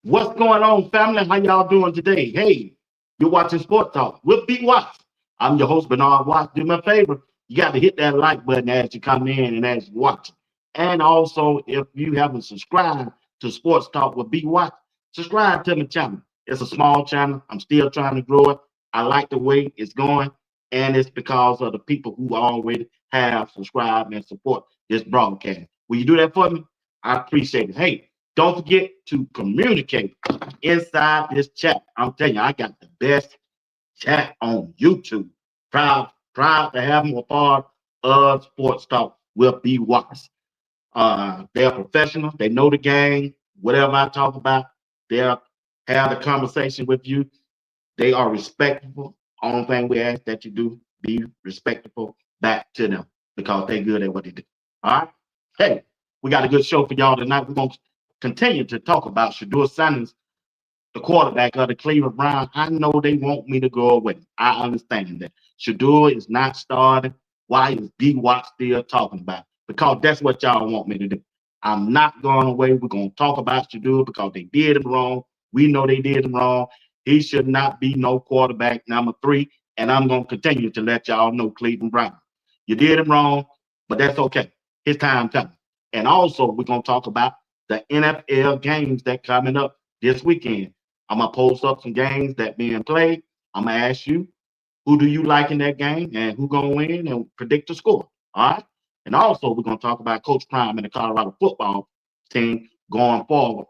What's going on, family? How y'all doing today? Hey, you're watching Sports Talk with B. Watts. I'm your host, Bernard Watts. Do me a favor. You got to hit that like button as you come in and as you watch. And also, if you haven't subscribed to Sports Talk with B. Watts, subscribe to my channel. It's a small channel. I'm still trying to grow it. I like the way it's going. And it's because of the people who already have subscribed and support this broadcast. Will you do that for me? I appreciate it. Hey, don't forget to communicate inside this chat. I'm telling you, I got the best chat on YouTube. Proud to have them a part of Sports Talk with B. Watts. They're professionals. They know the game. Whatever I talk about, they'll have the conversation with you. They are respectful. Only thing we ask that you do, be respectful back to them because they're good at what they do. All right? Hey, we got a good show for y'all tonight. We're going to continue to talk about Shedeur, the quarterback of the Cleveland Browns. I know they want me to go away. I understand that. Shedeur is not starting. Why is B. Watt still talking about it? Because that's what y'all want me to do. I'm not going away. We're going to talk about Shedeur because they did him wrong. We know they did him wrong. He should not be no quarterback number 3. And I'm going to continue to let y'all know, Cleveland Browns. You did him wrong, but that's okay. His time coming. And also, we're going to talk about the NFL games that coming up this weekend. I'm going to post up some games that being played. I'm going to ask you, who do you like in that game and who going to win and predict the score. All right. And also, we're going to talk about Coach Prime and the Colorado football team going forward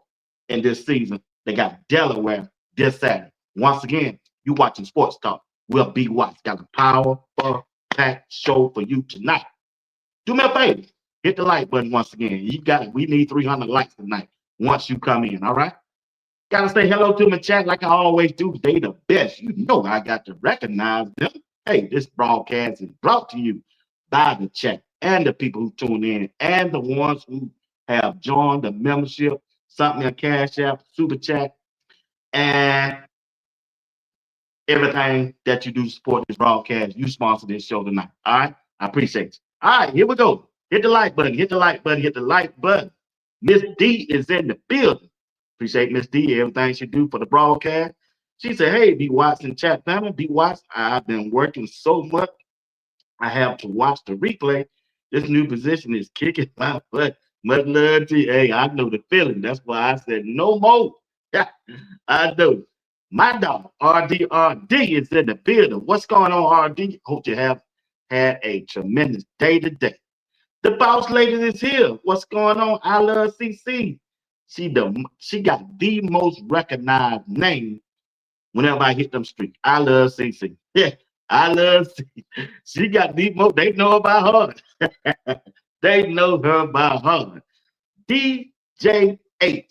in this season. They got Delaware this Saturday. Once again, you watching Sports Talk. We'll be watched. Got a powerful packed show for you tonight. Do me a favor. Hit the like button once again. You got it. We need 300 likes tonight once you come in. All right. Got to say hello to my chat like I always do. They the best. You know I got to recognize them. Hey, this broadcast is brought to you by the chat and the people who tune in and the ones who have joined the membership, something in Cash App, Super Chat, and everything that you do to support this broadcast. You sponsor this show tonight. All right. I appreciate you. All right, here we go. Hit the like button. Hit the like button. Hit the like button. Miss D is in the building. Appreciate Miss D, everything she do for the broadcast. She said, hey, B. Watts and chat family. B. Watts, I've been working so much. I have to watch the replay. This new position is kicking my butt. Much love to you. Hey, I know the feeling. That's why I said no more. I do. My dog, RD is in the building. What's going on, RD? Hope you have had a tremendous day today. The boss lady is here. What's going on? I love CC. She got the most recognized name whenever I hit them streets. I love CC. Yeah, I love CC. She got the most. They know about her. They know her by heart. DJH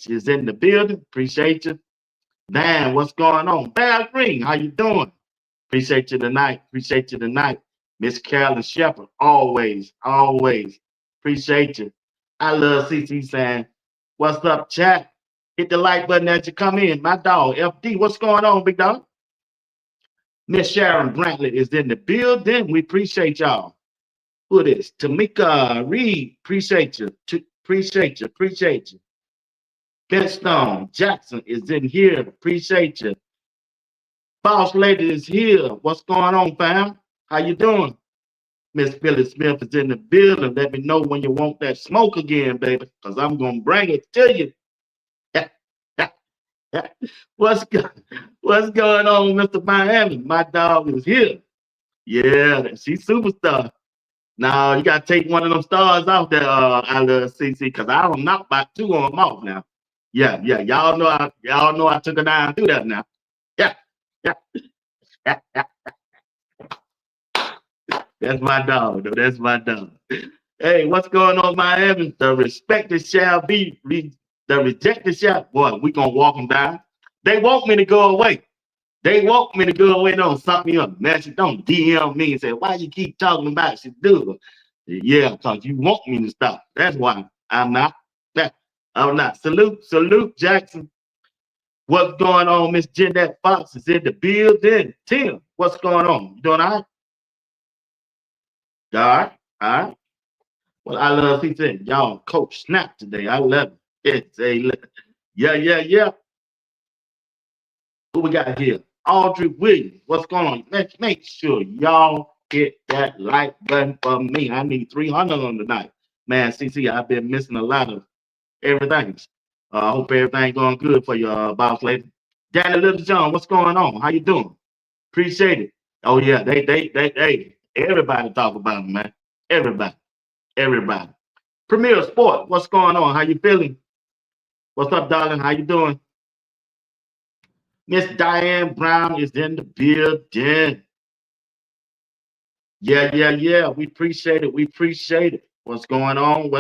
is in the building. Appreciate you. Dan, what's going on? Val Green, how you doing? Appreciate you tonight. Appreciate you tonight. Miss Carolyn Shepherd, always, always. Appreciate you. I love CC saying, what's up, chat? Hit the like button as you come in. My dog, FD, what's going on, big dog? Miss Sharon Brantley is in the building. We appreciate y'all. Who it is? Tamika Reed, appreciate you. Appreciate you. Appreciate you. Ben Stone Jackson is in here. Appreciate you. Boss lady is here. What's going on, fam? How you doing? Miss Phyllis Smith is in the building. Let me know when you want that smoke again, baby, because I'm going to bring it to you. What's going on, Mr. Miami? My dog is here. Yeah, she's superstar. Now, you got to take one of them stars off there, I love CC, because I don't knock about 2 of them off now. Yeah. Y'all know I took her down through that now. Yeah. That's my dog, though. That's my dog. Hey, what's going on, Miami? The respected shall be, the rejected shall. Boy, we gonna walk them down. They want me to go away. They want me to go away. Don't suck me up. Message. Don't DM me and say, why you keep talking about Shedeur? Yeah, because you want me to stop. That's why I'm not. I'm not. Salute, Jackson. What's going on, Miss Jeanette Fox is in the building. Tim, what's going on? You doing all right? All right. Well, I love he said, y'all coach snap today. I love it. Yeah. Who we got here? Audrey Williams. What's going on? Let's make sure y'all hit that like button for me. I need 300 on tonight. Man, CC, I've been missing a lot of everything. I hope everything going good for you, boss lady. Danny Little John, what's going on? How you doing? Appreciate it. Oh yeah, they everybody talk about them, man. Everybody. Premier Sport, what's going on? How you feeling? What's up, darling? How you doing? Miss Diane Brown is in the building. Yeah. We appreciate it. What's going on?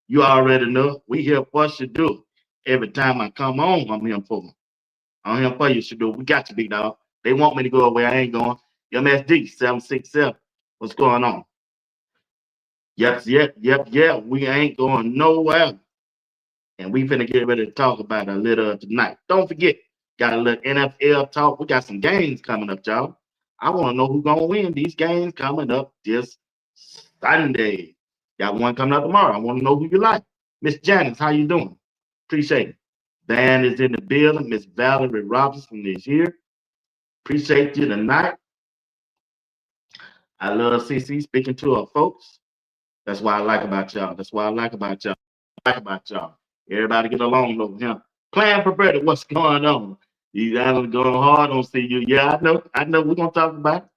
You already know. We here for Shedeur. Every time I come on, I'm here for them. I'm here for you, Shedeur. We got you, big dog. They want me to go away. I ain't going. MSD 767. What's going on? Yep. We ain't going nowhere. And we finna get ready to talk about a little tonight. Don't forget, got a little NFL talk. We got some games coming up, y'all. I want to know who's gonna win these games coming up this Sunday. Got one coming up tomorrow. I want to know who you like. Miss Janice, how you doing? Appreciate it. Dan is in the building. Miss Valerie Robinson is here. Appreciate you tonight. I love CC speaking to her folks. That's why I like about y'all. Everybody get along over here. Plan for better. What's going on? These islands going hard on CU. Yeah, I know. We're gonna talk about it.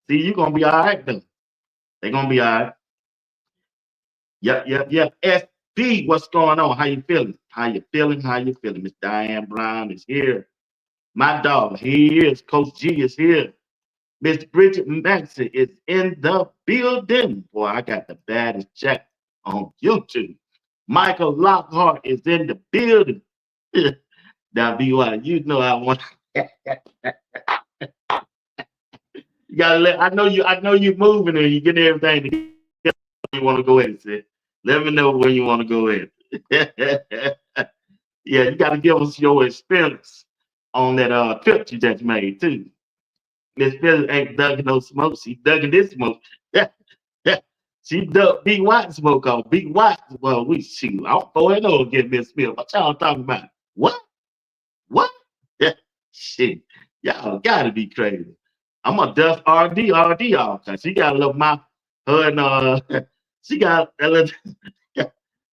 See, you gonna be all right though. They're gonna be all right. Yep. SB, what's going on? How you feeling? Miss Diane Brown is here. My dog, he is. Coach G is here. Miss Bridget Maxey is in the building. Boy, I got the baddest chat on YouTube. Michael Lockhart is in the building. Now, BY, you know I want. You gotta let. I know you moving and you getting everything together. You want to go ahead and say. Let me know when you want to go ahead. Yeah, you got to give us your experience on that trip you just made too. Miss Phillips ain't dugging no smoke. She dugging this smoke. She dug Big White smoke off. Big White. Well, we shoot. I'm 4-0 against Miss Phillips. What y'all talking about? What? Shit. Y'all gotta be crazy. I'm gonna dust RD off. She got a little mouth. Her and she got a little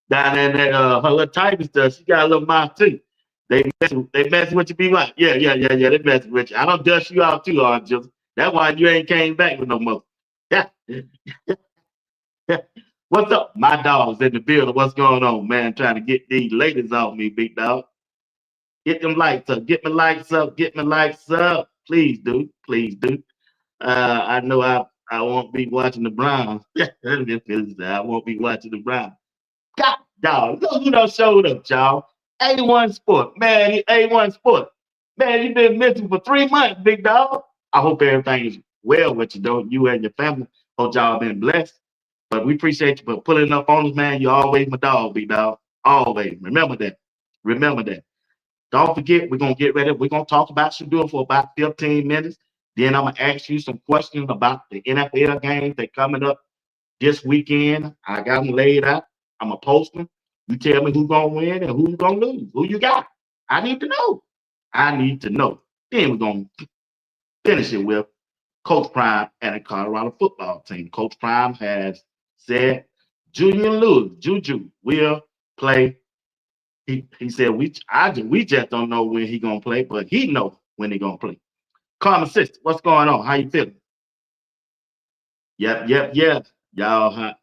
down in that her little type and stuff. She got a little mouth too. They messing with you, be what? Yeah. They messing with you. I don't dust you out too, just that's why you ain't came back with no more. Yeah. What's up? My dog's in the building. What's going on, man? Trying to get these ladies off me, big dog. Get them lights up. Get my lights up. Get my lights up. Please do. Please do. I know I won't be watching the Browns. I won't be watching the Browns. God, dog. Look who done showed up, y'all. A1 Sport. Man, A1 Sport. Man, you been missing for 3 months, big dog. I hope everything is well with you, though. You and your family. Hope y'all been blessed. But we appreciate you for pulling up on us, man. You're always my dog, big dog. Always. Remember that. Remember that. Don't forget, we're going to get ready. We're going to talk about Shedeur for about 15 minutes. Then I'm going to ask you some questions about the NFL games that coming up this weekend. I got them laid out. I'm going to post them. You tell me who's going to win and who's going to lose. Who you got? I need to know. I need to know. Then we're going to finish it with Coach Prime and the Colorado football team. Coach Prime has said Juju will play. He said we just don't know when he gonna play, but he know when he gonna play. Common sister, what's going on? How you feeling? Yep. Y'all, huh?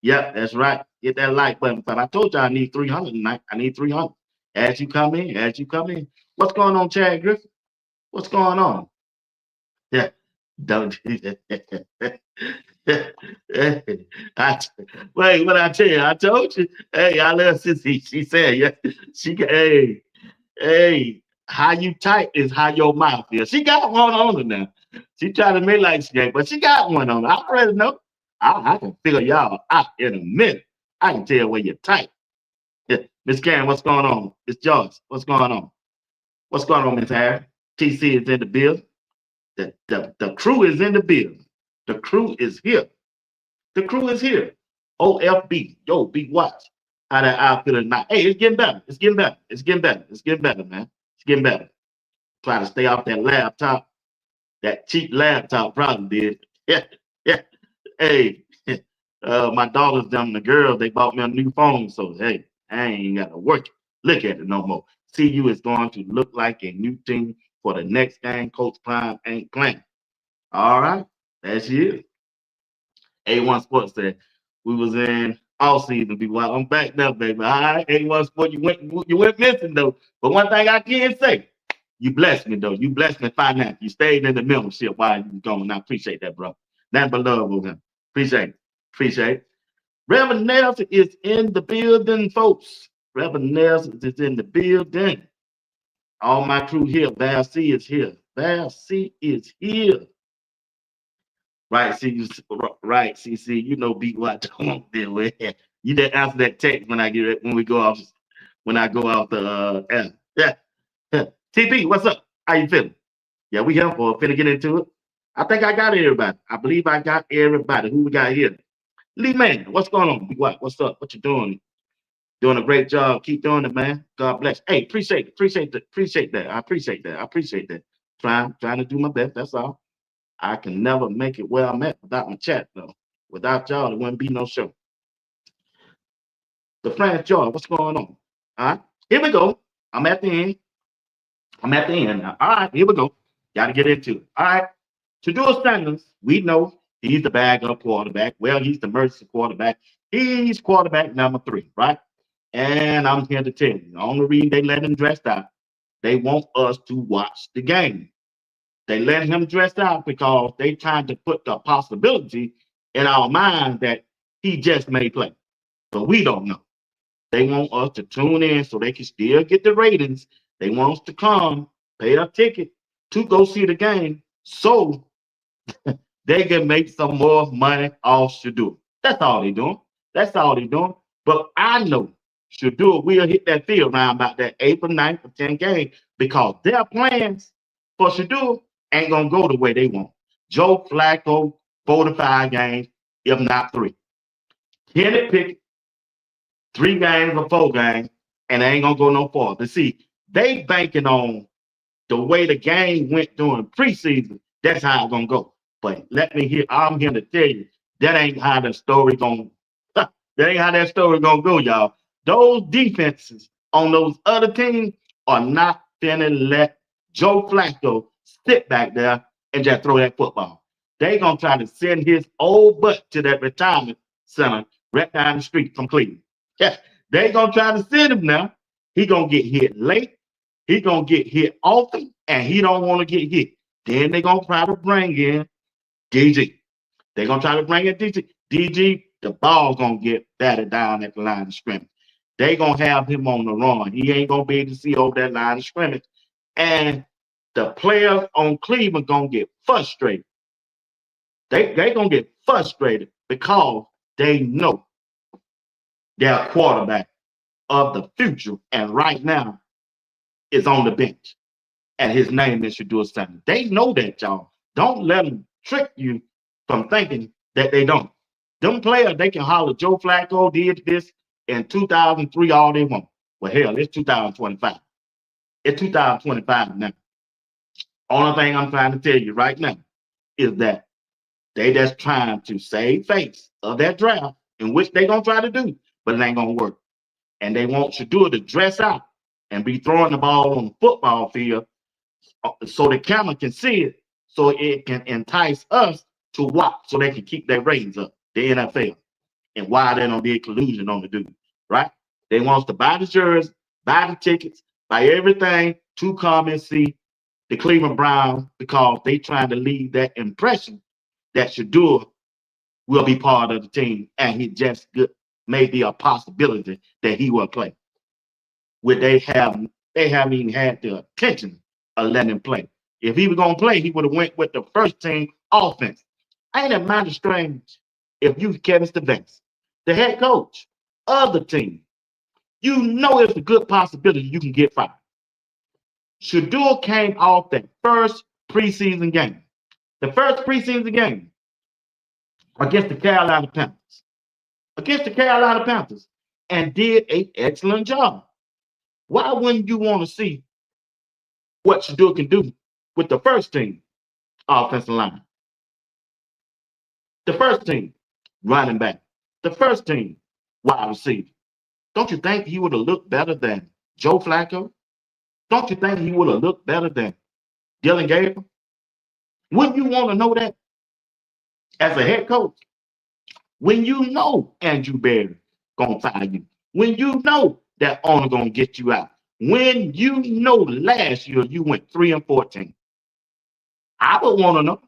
Yep, that's right. Hit that like button. But I told y'all I need 300 tonight. I need 300. As you come in. What's going on, Chad Griffin? What's going on? Yeah, don't. I, wait, what I tell you? I told you. Hey, I love Sissy. She said, yeah. Hey, how you type is how your mouth is. She got one on her now. She tried to make like she ain't, but she got one on her. I already know. I can figure y'all out in a minute. I can tell where you type. Yeah. Miss Karen, what's going on? Miss George, what's going on? What's going on, Miss Harry? TC is in the building. The crew is in the building. The crew is here. The crew is here. OFB. Yo, big watch. How that outfit tonight. Hey, it's getting better. It's getting better. It's getting better. It's getting better, man. It's getting better. Try to stay off that laptop. That cheap laptop probably did. Yeah. Hey, my daughters, them, the girls, they bought me a new phone. So, hey, I ain't got to work. Look at it no more. CU is going to look like a new team for the next game. Coach Prime ain't playing. All right. That's it. A1 Sports said we was in all season. Be wild. I'm back now, baby. All right, A1 Sports, you went missing though. But one thing I can say, you blessed me though. You blessed me financially. You stayed in the membership while you was gone. I appreciate that, bro. Nothing but love over him. Appreciate it. Appreciate it. Reverend Nelson is in the building, folks. Reverend Nelson is in the building. All my crew here. Val C is here. Val C is here. Right, see, right, see, you know, beat what I don't deal with. You didn't answer that text when I get it when we go off the yeah. TP, what's up? How you feeling? Yeah, we here for finna get into it. I think I got everybody. I believe I got everybody. Who we got here? Lee Man, what's going on? Big what? What's up? What you doing? Doing a great job. Keep doing it, man. God bless. Hey, appreciate that. I appreciate that. Trying to do my best. That's all. I can never make it where I'm at without my chat, though. Without y'all, there wouldn't be no show. The France Joy, what's going on? All right, here we go. I'm at the end now. All right, here we go. Got to get into it. All right, to do a standards, we know he's the backup quarterback. Well, he's the emergency quarterback. He's quarterback number 3, right? And I'm here to tell you, the only reason they let him dressed out, they want us to watch the game. They let him dress out because they trying to put the possibility in our mind that he just may play. But we don't know. They want us to tune in so they can still get the ratings. They want us to come, pay a ticket to go see the game so they can make some more money off Shedeur. That's all they doing. That's all they doing. But I know Shedeur will hit that field round about that April 9th or 10th game because their plans for Shedeur ain't gonna go the way they want. Joe Flacco, 4 to 5 games, if not 3. Kenny Pickett, 3 games or 4 games, and they ain't gonna go no farther. See, they banking on the way the game went during preseason. That's how it's gonna go. But I'm here to tell you, that ain't how the story gonna that ain't how that story gonna go, y'all. Those defenses on those other teams are not finna let Joe Flacco sit back there and just throw that football. They gonna try to send his old butt to that retirement center right down the street from Cleveland. Yeah, they gonna try to send him now. He gonna get hit late. He gonna get hit often, and he don't want to get hit. Then they gonna try to bring in DG. They gonna try to bring in DG. DG, the ball gonna get batted down at the line of scrimmage. They gonna have him on the run. He ain't gonna be able to see over that line of scrimmage. And the players on Cleveland gonna get frustrated. They gonna get frustrated because they know their quarterback of the future, and right now is on the bench. And his name is Shedeur. They know that, y'all. Don't let them trick you from thinking that they don't. Them players, they can holler, Joe Flacco did this in 2003 all they want. Well, hell, it's 2025. It's 2025 now. Only thing I'm trying to tell you right now is that they just trying to save face of that draft, in which they gonna try to do, but it ain't gonna work. And they want Shedeur to dress out and be throwing the ball on the football field so the camera can see it, so it can entice us to watch, so they can keep their ratings up, the NFL. And why they don't be a collusion on the dude, right? They want us to buy the jerseys, buy the tickets, buy everything to come and see the Cleveland Browns, because they trying to leave that impression that Shedeur will be part of the team, and he just may be a possibility that he will play. Where they haven't even had the attention of letting him play. If he was gonna play, he would have went with the first team offense. Ain't it mighty strange if you Kevin Stefanski, the head coach of the team, you know it's a good possibility you can get fired. Shedeur came off that first preseason game. The first preseason game against the Carolina Panthers. And did an excellent job. Why wouldn't you want to see what Shedeur can do with the first team offensive line? The first team running back. The first team wide receiver. Don't you think he would have looked better than Joe Flacco? Don't you think he would have looked better than Dillion Gabriel? Wouldn't you want to know that as a head coach? When you know Andrew Berry gonna fire you, when you know that owner gonna get you out, when you know last year you went 3-14, I would want to know.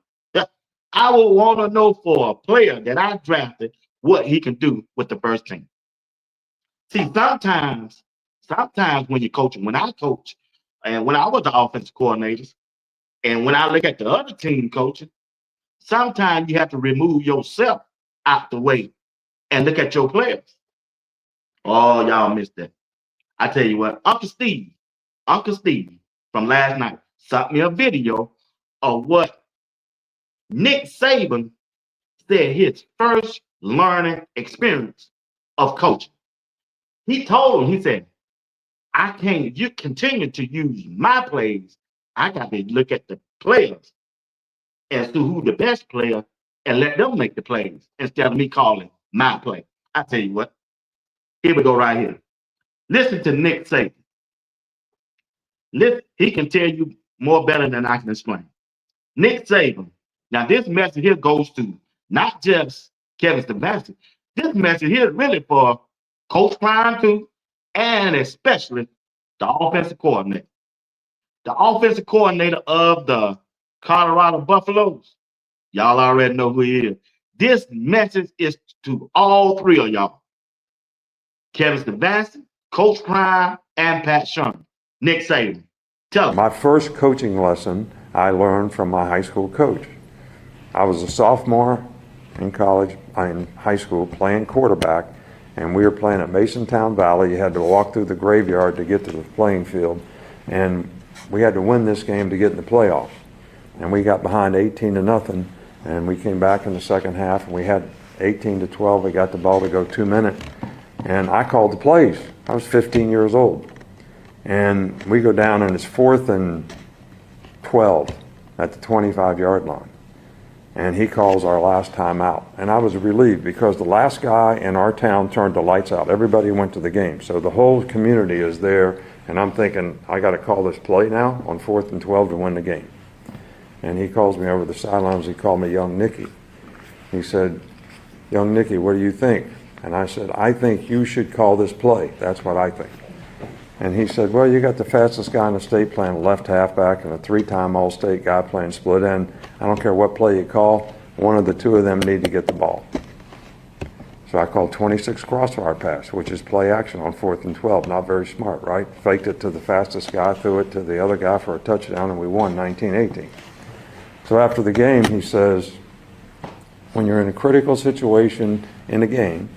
I would want to know for a player that I drafted what he can do with the first team. See, sometimes when you're coaching, when I coach, and when I was the offensive coordinator, and when I look at the other team coaching, sometimes you have to remove yourself out the way and look at your players. Oh, y'all missed that. I tell you what, Uncle Steve from last night sent me a video of what Nick Saban said his first learning experience of coaching. He told him, he said, you continue to use my plays. I got to look at the players as to who the best player and let them make the plays instead of me calling my play. I tell you what, here we go right here. Listen to Nick Saban. He can tell you more better than I can explain. Nick Saban. Now this message here goes to not just Kevin Stefanski. This message here is really for Coach Prime too, and especially the offensive coordinator. The offensive coordinator of the Colorado Buffaloes. Y'all already know who he is. This message is to all three of y'all. Kevin Stefanski, Coach Prime, and Pat Sherman. Nick Saban. Tell him. My first coaching lesson I learned from my high school coach. I was a sophomore in high school, playing quarterback, and we were playing at Masontown Valley. You had to walk through the graveyard to get to the playing field, and we had to win this game to get in the playoffs. And we got behind 18-0, and we came back in the second half, and we had 18-12. We got the ball to go 2 minutes, and I called the plays. I was 15 years old, and we go down, and it's 4th and 12 at the 25-yard line. And he calls our last time out. And I was relieved because the last guy in our town turned the lights out. Everybody went to the game. So the whole community is there. And I'm thinking, I got to call this play now on 4th and 12 to win the game. And he calls me over the sidelines. He called me Young Nicky. He said, young Nicky, what do you think? And I said, I think you should call this play. That's what I think. And he said, well, you got the fastest guy in the state playing left halfback and a 3-time All-State guy playing split end. I don't care what play you call. One of the two of them need to get the ball. So I called 26 crossfire pass, which is play action on 4th and 12. Not very smart, right? Faked it to the fastest guy, threw it to the other guy for a touchdown, and we won 19-18. So after the game, he says, when you're in a critical situation in a game,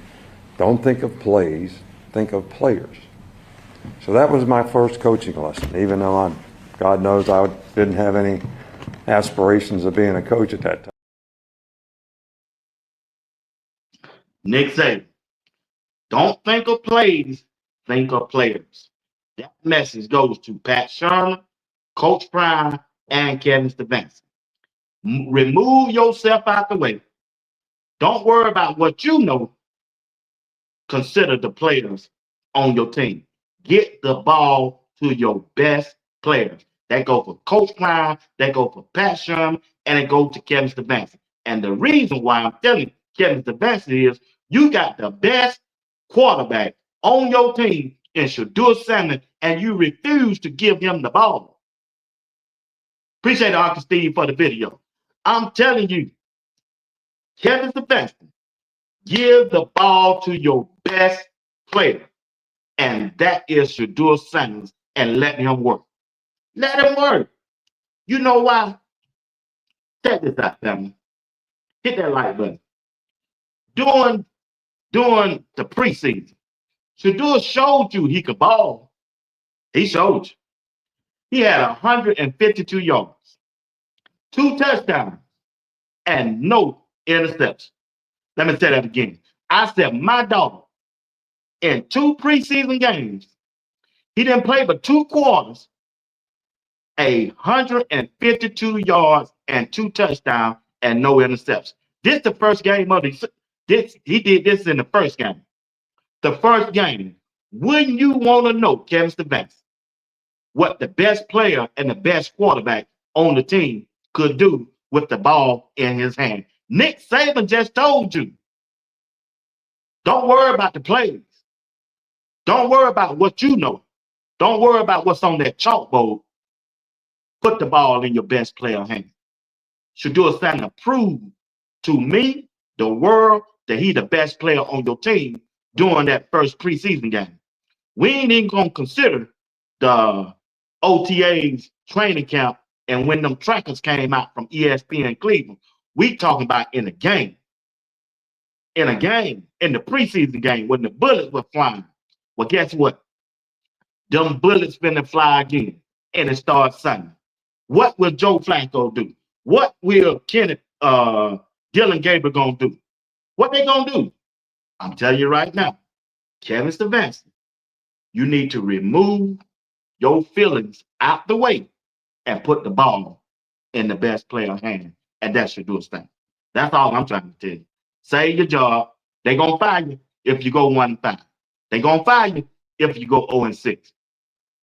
don't think of plays, think of players. So that was my first coaching lesson, even though God knows I didn't have any aspirations of being a coach at that time. Nick said, don't think of plays, think of players. That message goes to Pat Sherman, Coach Prime, and Kevin Stefanski. Remove yourself out the way. Don't worry about what you know. Consider the players on your team. Get the ball to your best players. That go for Coach Prime, that go for Pat Sherman, and it goes to Kevin Stefanski. And the reason why I'm telling Kevin Stefanski is you got the best quarterback on your team in Shedeur Sanders, and you refuse to give him the ball. Appreciate it, Uncle Steve, for the video. I'm telling you, Kevin Stefanski, give the ball to your best player. And that is Shedeur Sanders, and let him work. Let him work. You know why? Check this out, family. Hit that like button. During the preseason, Shedeur showed you he could ball. He showed you. He had 152 yards, 2 touchdowns, and no interception. Let me say that again. I said my dog, in 2 preseason games, he didn't play but 2 quarters, 152 yards and 2 touchdowns and no interception. This the first game of he did this in the first game. The first game. Wouldn't you want to know, Kevin Stefanski, what the best player and the best quarterback on the team could do with the ball in his hand? Nick Saban just told you. Don't worry about the plays. Don't worry about what you know. Don't worry about what's on that chalkboard. Put the ball in your best player's hand. Shedeur Sanders proved to me, the world, that he's the best player on your team during that first preseason game. We ain't even going to consider the OTAs training camp and when them trackers came out from ESPN Cleveland. We talking about in a game. In a game, in the preseason game, when the bullets were flying. Well, guess what? Them bullets finna fly again, and it starts Sunday. What will Joe Flacco do? What will Dillion Gabriel gonna do? What they gonna do? I'm telling you right now, Kevin Stefanski, you need to remove your feelings out the way and put the ball in the best player's hand, and that should do a thing. That's all I'm trying to tell you. Save your job. They gonna fire you if you go 1-5. They gonna fire you if you go 0-6.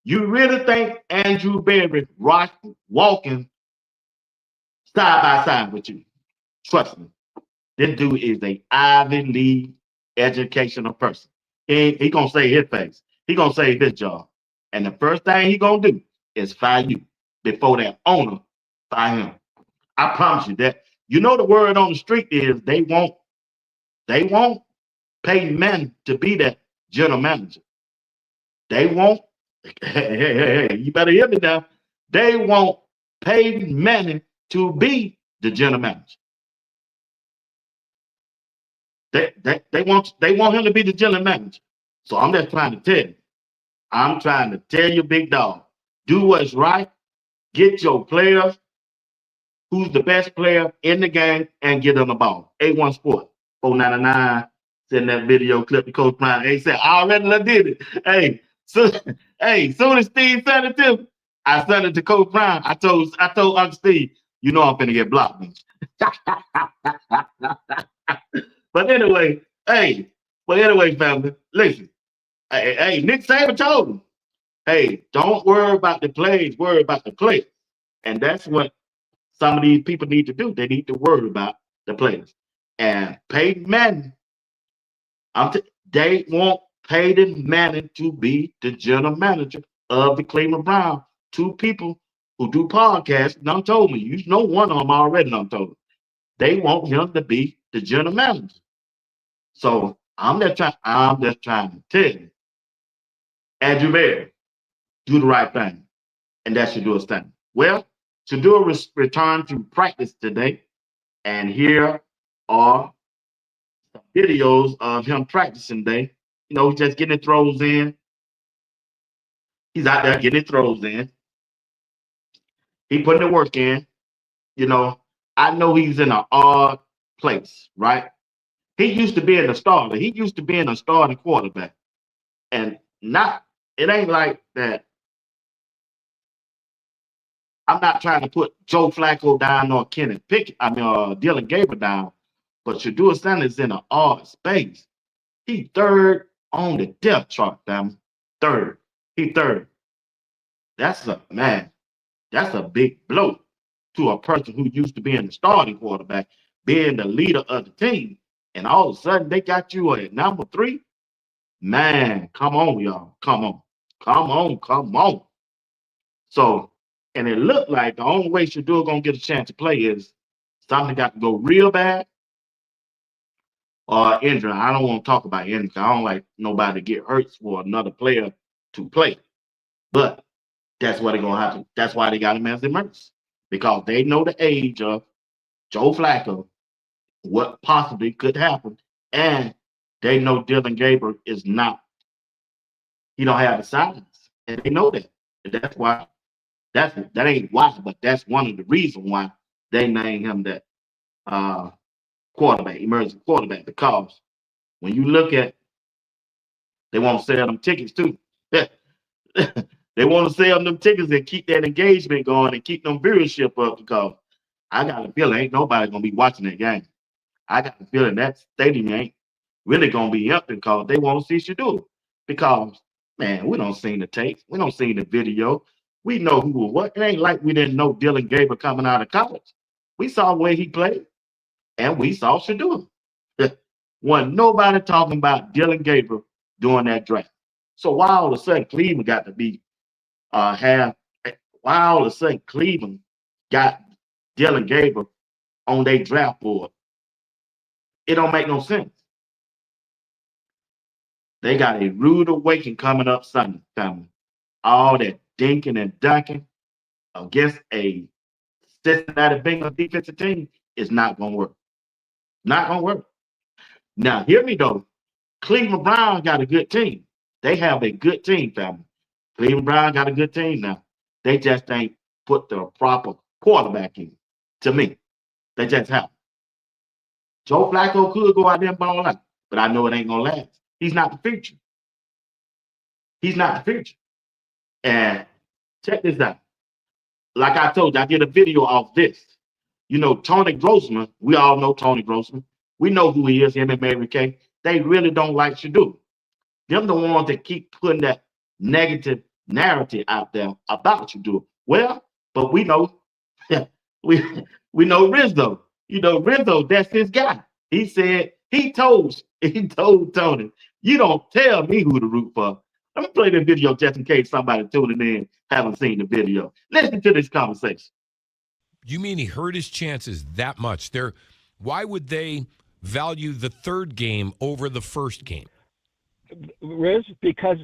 You really think Andrew Berry walking side by side with you? Trust me, this dude is a Ivy League educational person. He gonna save his face. He gonna save his job. And the first thing he gonna do is fire you before that owner fire him. I promise you that. You know the word on the street is they won't pay men to be that general manager. They won't. Hey, you better hear me now. They won't pay money to be the general manager. They want him to be the general manager. So I'm just trying to tell you. I'm trying to tell you, big dog, do what's right. Get your players, who's the best player in the game, and get them the ball. A1 Sport 499. Send that video clip to Coach Prime. He said, I already did it. Soon as Steve sent it to me, I sent it to Coach Prime. I told Uncle Steve, you know I'm finna get blocked. But anyway, family, listen. Hey, Nick Saban told him, hey, don't worry about the plays, worry about the players. And that's what some of these people need to do. They need to worry about the players. And Peyton Manning, they want Peyton Manning to be the general manager of the Cleveland Browns. Two people who do podcasts done told me. You know one of them already done told me. They want him to be the general manager. So I'm just trying to tell you, Andrew Bear, do the right thing. And that Shedeur's thing. Well, Shedeur returned to practice today, and here are some videos of him practicing today. You know, just getting throws in. He's out there getting throws in. He putting the work in. You know, I know he's in an odd place, right? He used to be in a starter. He used to be in a starting quarterback. And it ain't like that. I'm not trying to put Joe Flacco down or Dillion Gabriel down, but Shedeur Sanders in an odd space. He third on the depth chart, damn. Third. He third. That's a big blow to a person who used to be in the starting quarterback, being the leader of the team. And all of a sudden they got you at number 3. Man, come on, y'all. Come on. Come on. Come on. So, and it looked like the only way Shedeur gonna get a chance to play is something got to go real bad or injury. I don't want to talk about injury. I don't like nobody to get hurt for another player to play. But that's what they're gonna have to. That's why they got him as emergency, because they know the age of Joe Flacco, what possibly could happen, and they know Dillion Gabriel is not. He don't have the size, and they know that. And that's why. That ain't why, but that's one of the reasons why they named him that quarterback, emergency quarterback, because when you look at, they want to sell them tickets too. They want to sell them tickets and keep that engagement going and keep them viewership up, because I got a feeling ain't nobody gonna be watching that game. I got a feeling that stadium ain't really gonna be empty because they want to see Shedeur. Because man, we don't see the tapes, we don't see the video. We know who or what. It ain't like we didn't know Dillion Gabriel coming out of college. We saw where he played, and we saw Shedeur. Wasn't nobody talking about Dillion Gabriel during that draft. So why all of a sudden Cleveland got to be why all of a sudden Cleveland got Dillion Gabriel on their draft board? It don't make no sense. They got a rude awakening coming up Sunday, family. All that dinking and dunking against a Cincinnati Bengals defensive team is not going to work. Not going to work. Now, hear me though. Cleveland Browns got a good team. They have a good team, family. Cleveland Browns got a good team now. They just ain't put the proper quarterback in, to me. They just have. Joe Flacco could go out there and ball out, but I know it ain't going to last. He's not the future. He's not the future. And check this out. Like I told you, I did a video off this. You know, Tony Grossman, we all know Tony Grossman. We know who he is, him and Mary Kay. They really don't like Shedeur. Them the ones that keep putting that negative narrative out there about Shedeur. Well, but we know, we know Rizzo. You know, Rizzo, that's his guy. He said, he told Tony, you don't tell me who to root for. Let me play the video just in case somebody tuning in haven't seen the video. Listen to this conversation. You mean he hurt his chances that much? Why would they value the third game over the first game? Riz, because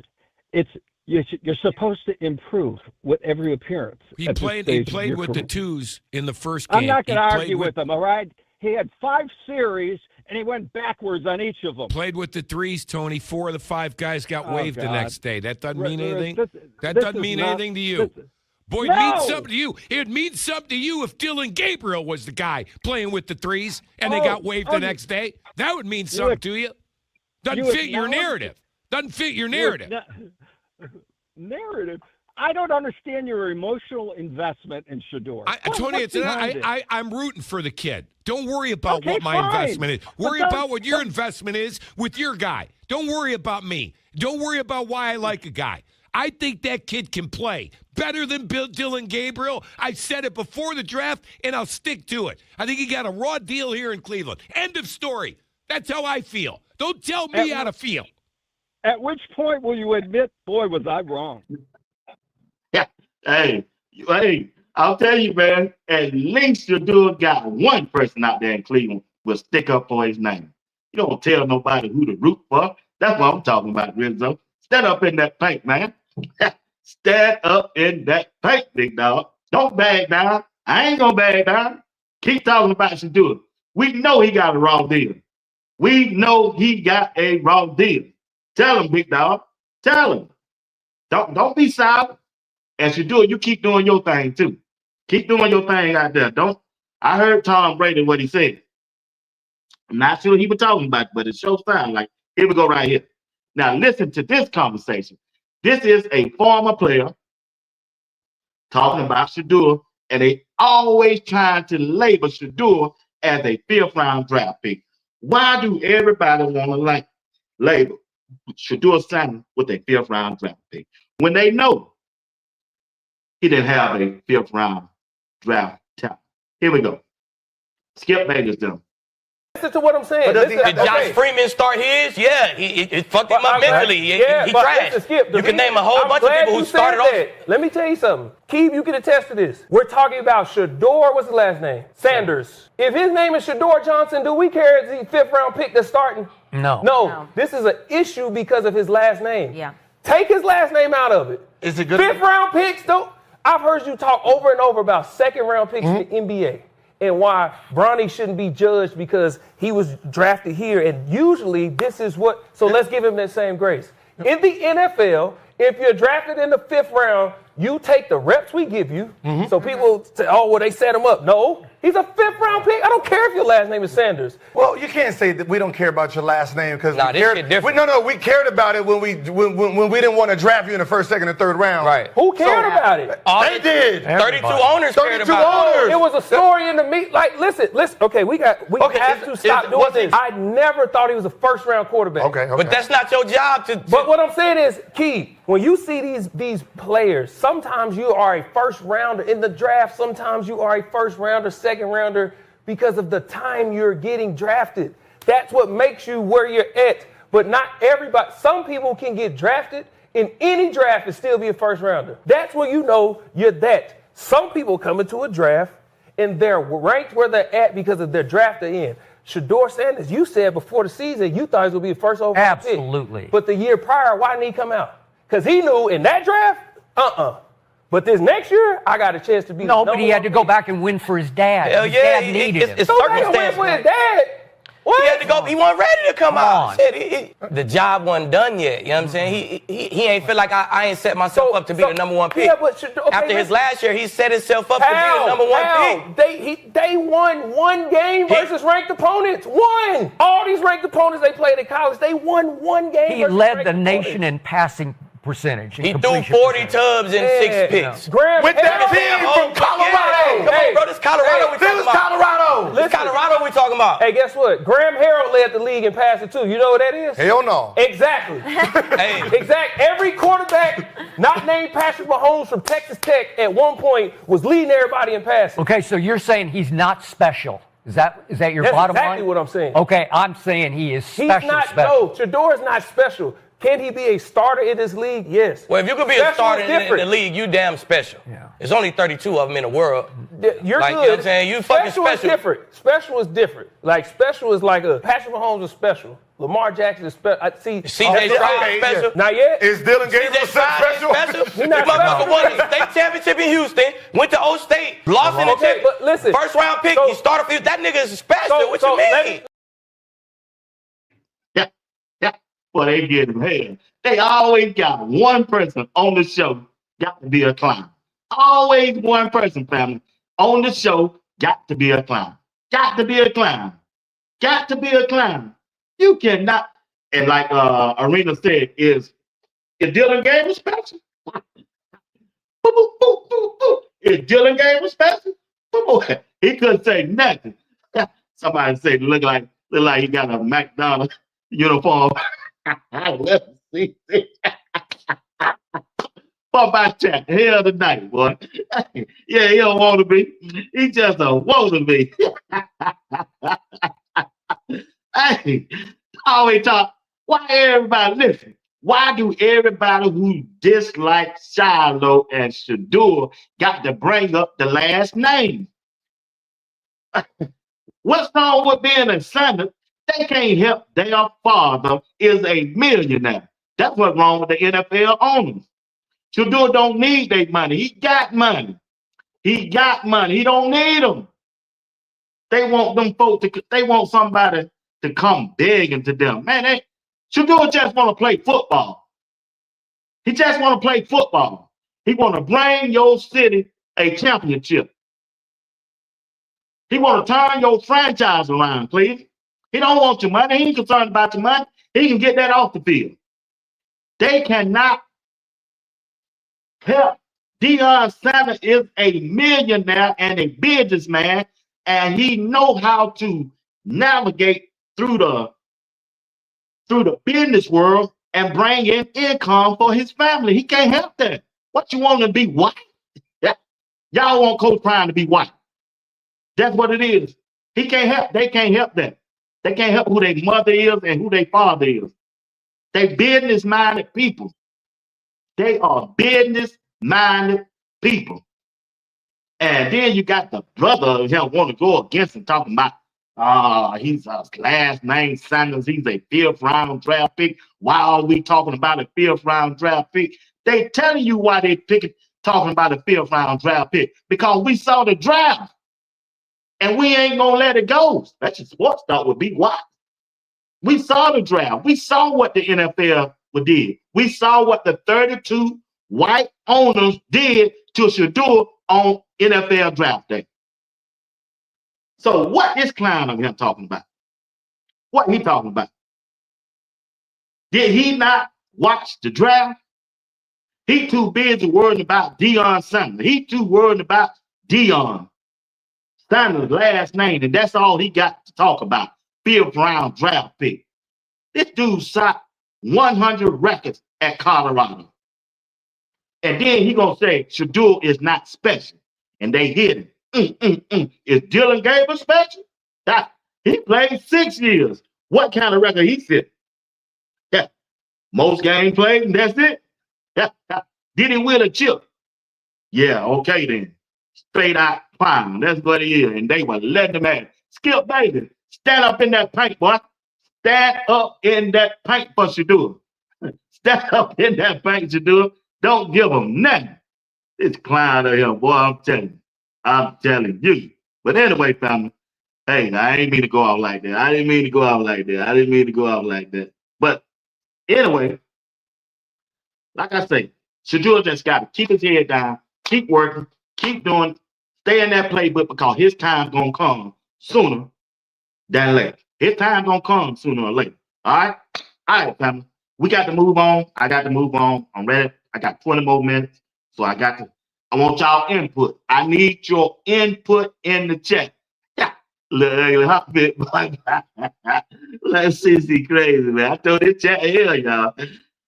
you're supposed to improve with every appearance. He played with the twos in the first game. I'm not going to argue with him, all right? He had 5 series, and he went backwards on each of them. Played with the threes, Tony. 4 of the 5 guys got waived the next day. That doesn't mean anything. That doesn't mean anything to you. Boy, it means something to you. It means something to you if Dillion Gabriel was the guy playing with the threes and they got waived the next day. That would mean something to you. Doesn't fit your narrative. Doesn't fit your narrative. Narrative? I don't understand your emotional investment in Shedeur. Tony, I'm rooting for the kid. Don't worry about what my investment is. Worry about what your investment is with your guy. Don't worry about me. Don't worry about why I like a guy. I think that kid can play better than Dillion Gabriel. I said it before the draft, and I'll stick to it. I think he got a raw deal here in Cleveland. End of story. That's how I feel. Don't tell me how to feel. At which point will you admit, boy, was I wrong? Yeah. Hey, I'll tell you, man, at least Shedeur got one person out there in Cleveland will stick up for his name. You don't tell nobody who to root for. That's what I'm talking about, Rizzo. Stand up in that paint, man. Stand up in that paint, big dog. Don't bag down. I ain't gonna bag down. Keep talking about Shedeur. We know he got a raw deal. We know he got a raw deal. Tell him, big dog. Tell him. Don't be silent. And Shedeur, you keep doing your thing too. Keep doing your thing out there. I heard Tom Brady what he said. I'm not sure he was talking about it, but it shows time. Like, here we go right here. Now listen to this conversation. This is a former player talking about Shedeur, and they always trying to label Shedeur as a 5th round draft pick. Why do everybody want to label Shedeur signing with a 5th round draft pick when they know he didn't have a 5th round draft talent? Here we go. Skip Bayless done. Listen to what I'm saying. Did Josh Freeman start his? Yeah, it fucked him up mentally. He crashed. You can name a whole bunch of people who started off. Let me tell you something. Keith, you can attest to this. We're talking about Shedeur. What's the last name? Sanders. If his name is Shedeur Johnson, do we care if he's 5th round pick that's starting? No. This is an issue because of his last name. Yeah. Take his last name out of it. Is it good? 5th round picks, though. I've heard you talk over and over about 2nd round picks in the NBA. And why Bronny shouldn't be judged because he was drafted here. And usually this is what, so let's give him that same grace. In the NFL, if you're drafted in the 5th round, you take the reps we give you. So people say, oh, well, they set him up. No, he's a 5th round pick. I don't care if your last name is Sanders. Well, you can't say that we don't care about your last name because we cared about it when we didn't want to draft you in the 1st, 2nd, and 3rd round. Right. Who cared about it? They did. 32 owners cared about it. It was a story in the meet. Like, listen. Okay, we have to stop doing this. I never thought he was a 1st round quarterback. Okay. But that's not your job to. But what I'm saying is, Keith, when you see these players, sometimes you are a 1st rounder in the draft. Sometimes you are a 1st rounder, 2nd rounder because of the time you're getting drafted. That's what makes you where you're at. But not everybody. Some people can get drafted in any draft and still be a 1st rounder. That's when you know you're that. Some people come into a draft and they're ranked where they're at because of their draft they're in. Shedeur Sanders, you said before the season you thought he was going to be a 1st overall pick. Absolutely. But the year prior, why didn't he come out? Because he knew in that draft, But this next year, I got a chance to be. No, but he had to go back and win for his dad. Hell His yeah, dad needed him. it's So they circumstance. went for his dad. What? He had to go. He wasn't ready to come out. on. Shit, the job wasn't done yet. You know what I'm saying? He ain't feel like I ain't set myself up to be the number 1 pick. Yeah, but After his last year, he set himself up to be the number 1 pick. They won one game versus ranked opponents. One. All these ranked opponents they played in college, they won one game. He led the nation in passing percentage. He threw 40 tubs in 6 picks. With that team from Colorado. Come on, bro. This Colorado we talking about. Colorado. This Colorado we talking about. Hey, guess what? Graham Harrell led the league in passing too. You know what that is? Hell no. Exactly. Every quarterback not named Patrick Mahomes from Texas Tech at one point was leading everybody in passing. Okay, so you're saying he's not special. Is that your bottom line? That's exactly what I'm saying. Okay, I'm saying he is special. He's not. special. No, Shedeur is not special. Can he be a starter in this league? Yes. Well, if you could be a starter in the league, you damn special. Yeah. There's only 32 of them in the world. You're like, good. You know what I'm saying? You fucking special. Is different. Special is different. Like, special is like a Patrick Mahomes is special. Lamar Jackson is special. CJ Stroud special. Not yet. Is Dillion Gabriel special? He's not motherfucker won the state championship in Houston, went to O State, lost in the championship. But listen. 1st round pick, he started for you. That nigga is special. What you mean? Well, they get him hell. They always got one person on the show got to be a clown. Always one person, family, on the show got to be a clown. Got to be a clown. Got to be a clown. You cannot. And like Arena said, is Dillion Gabriel special? Is Dillion Gabriel special? He couldn't say nothing. Somebody said look like he got a McDonald's uniform. Let's see. What about that? Hell tonight, boy. Yeah, he don't want to be. He just don't want to be. Hey, I always talk. Why everybody listen? Why do everybody who dislikes Shiloh and Shedeur got to bring up the last name? What's wrong with being a son? They can't help their father is a millionaire. That's what's wrong with the NFL owners. Shedeur don't need their money. He got money. He got money. He don't need them. They want them folks to. They want somebody to come begging to them. Man, Shedeur just want to play football. He just want to play football. He want to bring your city a championship. He want to turn your franchise around, please. He don't want your money. He ain't concerned about your money. He can get that off the field. They cannot help. Deion Sanders is a millionaire and a businessman, and he know how to navigate through the business world and bring in income for his family. He can't help that. What you want to be white? Yeah. Y'all want Coach Prime to be white. That's what it is. He can't help. They can't help that. They can't help who their mother is and who their father is. They business-minded people. They are business-minded people. And then you got the brother who want to go against him, talking about he's a last name Sanders. He's a 5th round draft pick. Why are we talking about a 5th round draft pick? They telling you why they talking about a 5th round draft pick. Because we saw the draft. And we ain't gonna let it go. That's just sports talk would be why. We saw the draft. We saw what the NFL did. We saw what the 32 white owners did to Shedeur on NFL draft day. So what is clown of him talking about? What he talking about? Did he not watch the draft? He too busy worrying about Deion Sanders. He too worried about Deion Sanders' last name, and that's all he got to talk about. 5th round draft pick. This dude shot 100 records at Colorado. And then he gonna say Shedeur is not special. And they hit him. Is Dillion Gabriel special? He played 6 years. What kind of record he set? Yeah. Most games played, and that's it. Did he win a chip? Yeah, okay then. Straight out clown. That's what he is. And they were letting him at it. Skip Baby, stand up in that paint, boy. Stand up in that paint for Shedeur. Stand up in that paint, Shedeur. Don't give him nothing. This clown of him, boy, I'm telling you. I'm telling you. But anyway, family, hey, I ain't mean to go out like that. I didn't mean to go out like that. But anyway, like I say, Shedeur just got to keep his head down, keep working, keep doing, stay in that playbook because his time's going to come sooner than later. His time's going to come sooner or later. All right? All right, family. We got to move on. I got to move on. I'm ready. I got 20 more minutes. So I want y'all input. I need your input in the chat. Yeah. Little hot bit. Let's see crazy, man. I told this chat hell, y'all.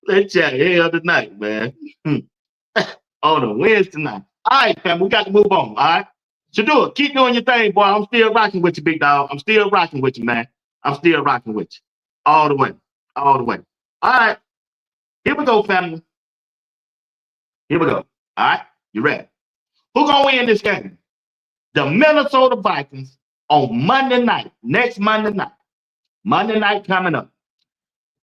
Let's chat hell tonight, man. On a Wednesday night. All right, fam, we got to move on. All right. Shedeur, keep doing your thing, boy. I'm still rocking with you, big dog. I'm still rocking with you, man. I'm still rocking with you. All the way. All the way. All right. Here we go, family. Here we go. All right. You ready? Who gonna win this game? The Minnesota Vikings on Monday night. Next Monday night. Monday night coming up.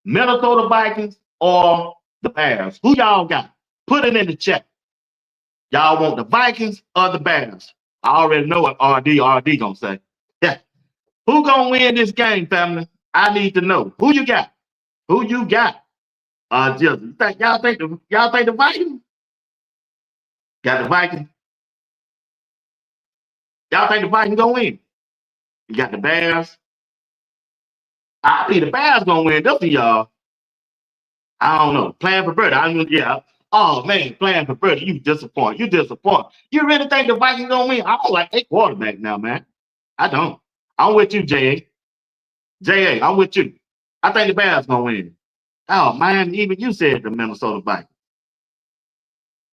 Minnesota Vikings or the Bears? Who y'all got? Put it in the chat. Y'all want the Vikings or the Bears? I already know what RD gonna say. Yeah. Who gonna win this game, family? I need to know. Who you got? Who you got? Y'all think the Vikings? Got the Vikings? Y'all think the Vikings gonna win? You got the Bears? I think the Bears gonna win. Those of y'all. I don't know. Playing for Birdie. Yeah. Oh man, playing for Birdie. You disappoint. You really think the Vikings gonna win? I don't like their quarterback now, man. I don't. I'm with you, J.A. J.A., I'm with you. I think the Bears gonna win. Oh man, even you said the Minnesota Vikings.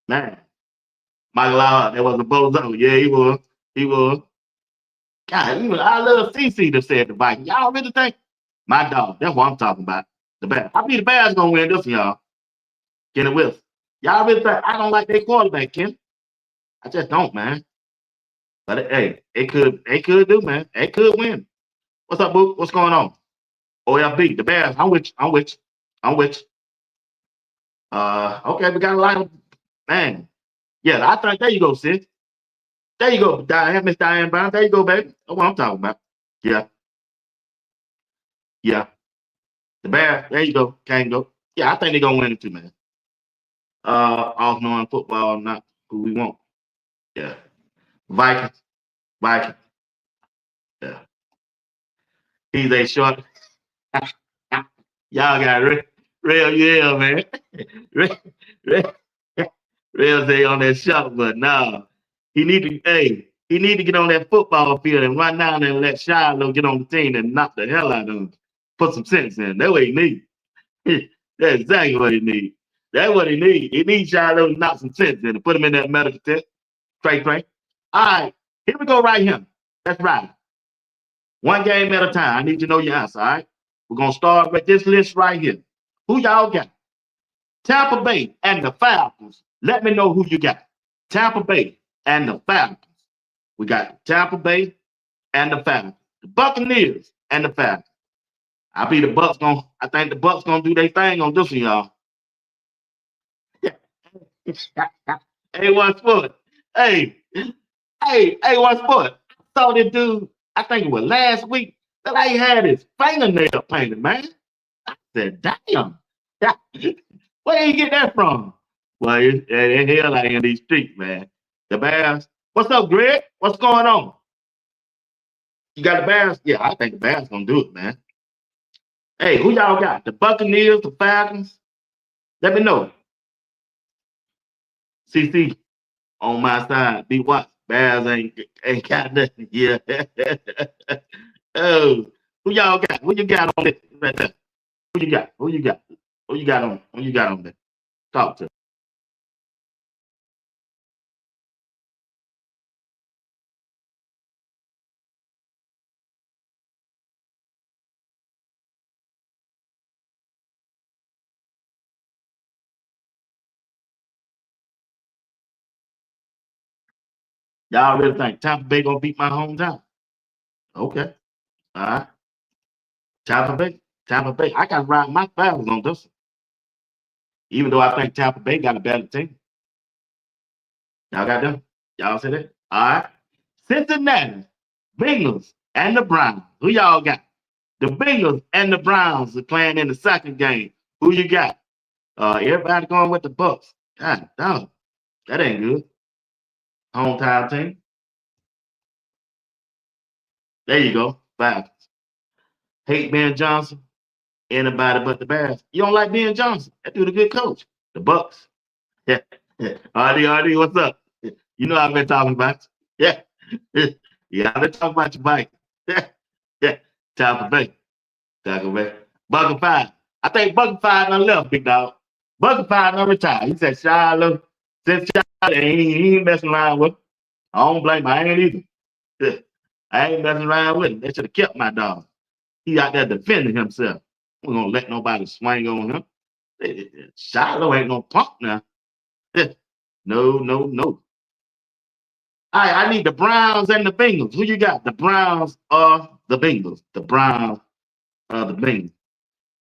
Man, Michael Lowry, that was a bozo. Yeah, he was. He was. God, I love CC to say the Vikings. Y'all really think? My dog. That's what I'm talking about. The Bears. I believe the Bears gonna win this one, y'all. Kenny Wilson. Y'all really think I don't like their quarterback, Ken? I just don't, man. But hey, it could do, man. It could win. What's up, Boo? What's going on? OLB, the Bears. I'm with you. I'm with you. I'm with you. Okay, we got a lot of man. Yeah, I think there you go, sis. There you go, Diane, Miss Diane Brown. There you go, baby. That's what I'm talking about. Yeah, yeah. The Bears. There you go. Can't go. Yeah, I think they're gonna win it too, man. Off knowing football, not who we want. Yeah. Vikings. Vikings. Yeah. He's a short. Y'all got real yeah, man. real, real, real say on that shot, but nah. He need to get on that football field and run down there and let Shiloh get on the team and knock the hell out of him. Put some sense in. That's what he need. That's exactly what he need. That's what he need. He needs Shiloh to knock some sense in and put him in that medical tent. Trey. All right, here we go right here. That's right. One game at a time. I need to know your answer, all right? We're going to start with this list right here. Who y'all got? Tampa Bay and the Falcons. Let me know who you got. Tampa Bay and the Falcons. We got Tampa Bay and the Falcons. The Buccaneers and the Falcons. I think the Bucs gonna do their thing on this one, y'all. Hey, one sport. Hey, one sport. I saw this dude, I think it was last week, that I had his fingernail painted, man. I said, damn. Where you get that from? Well, it's hell out in these streets, man. The Bears. What's up, Greg? What's going on? You got the Bears? Yeah, I think the Bears gonna do it, man. Hey, who y'all got? The Buccaneers, the Falcons? Let me know. CC on my side. Be what? Bears ain't got nothing. Yeah. Oh, who y'all got? Who you got on it right there? Who you got? Who you got? Who you got on? Who you got on there? Talk to me. Y'all really think Tampa Bay gonna beat my hometown? Okay. All right. Tampa Bay. Tampa Bay. I got to ride my Falcons on this one. Even though I think Tampa Bay got a better team. Y'all got them? Y'all see that? All right. Cincinnati, Bengals, and the Browns. Who y'all got? The Bengals and the Browns are playing in the second game. Who you got? Everybody going with the Bucs. God damn. That ain't good. Hometown team. There you go. Falcons. Hate Ben Johnson. Anybody but the Bears. You don't like Ben Johnson. That dude a good coach. The Bucs. Yeah. RD, what's up? You know I've been talking about you. Yeah. Yeah, I've been talking about your bike. Yeah. Tampa Bay. Bucket 5. I think Bucket 5 done left, big dog. Bucket 5 done retired. He said, Shiloh, since Shiloh, he ain't messing around with him. I don't blame him. I ain't either. I ain't messing around with him. They should have kept my dog. He out there defending himself. We're going to let nobody swing on him. Shiloh ain't no punk now. No. All right, I need the Browns and the Bengals. Who you got? The Browns or the Bengals? The Browns or the Bengals.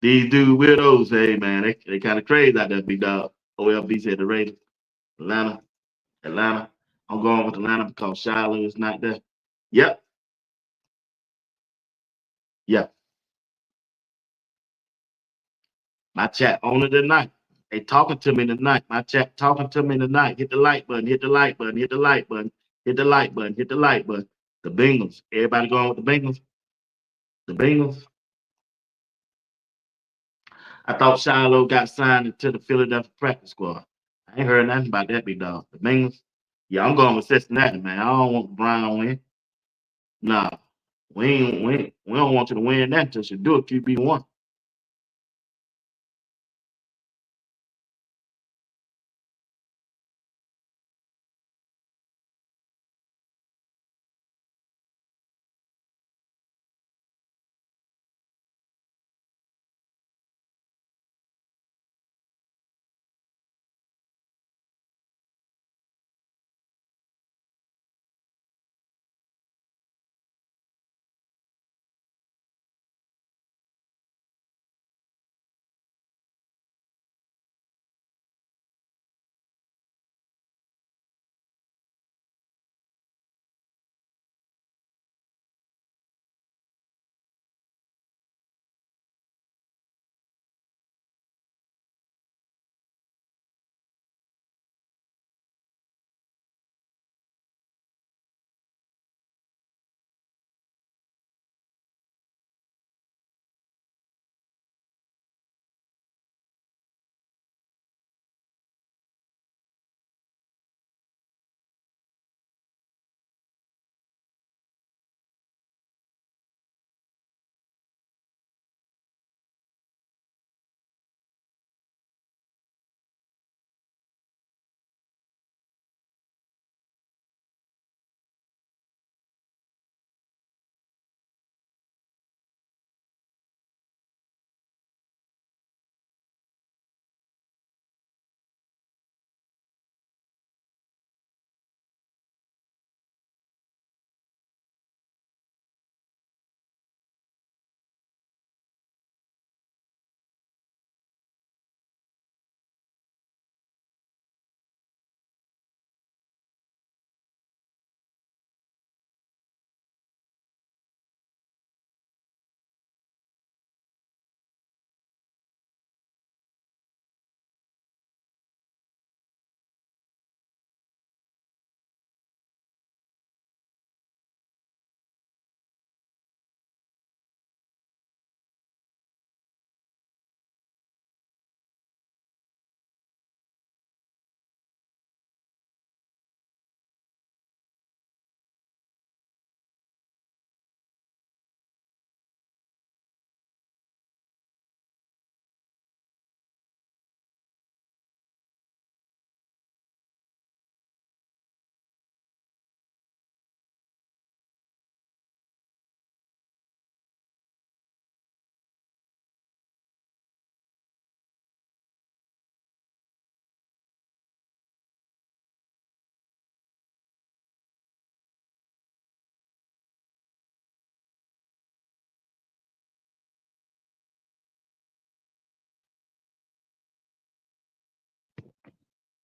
These dude weirdos, hey man, they kind of crazy out there, big dog. OLB said the Raiders. Atlanta. I'm going with Atlanta because Shiloh is not there. Yep. My chat on it tonight. They talking to me tonight. My chat talking to me tonight. Hit the like button, hit the like button, hit the like button, hit the like button, hit the like button. The Bengals. Everybody going with the Bengals? The Bengals. I thought Shiloh got signed into the Philadelphia practice squad. I ain't heard nothing about that, big dog. The Bengals. Yeah, I'm going with Cincinnati, man. I don't want the Brown win. Nah, we don't want you to win that until Shedeur QB1.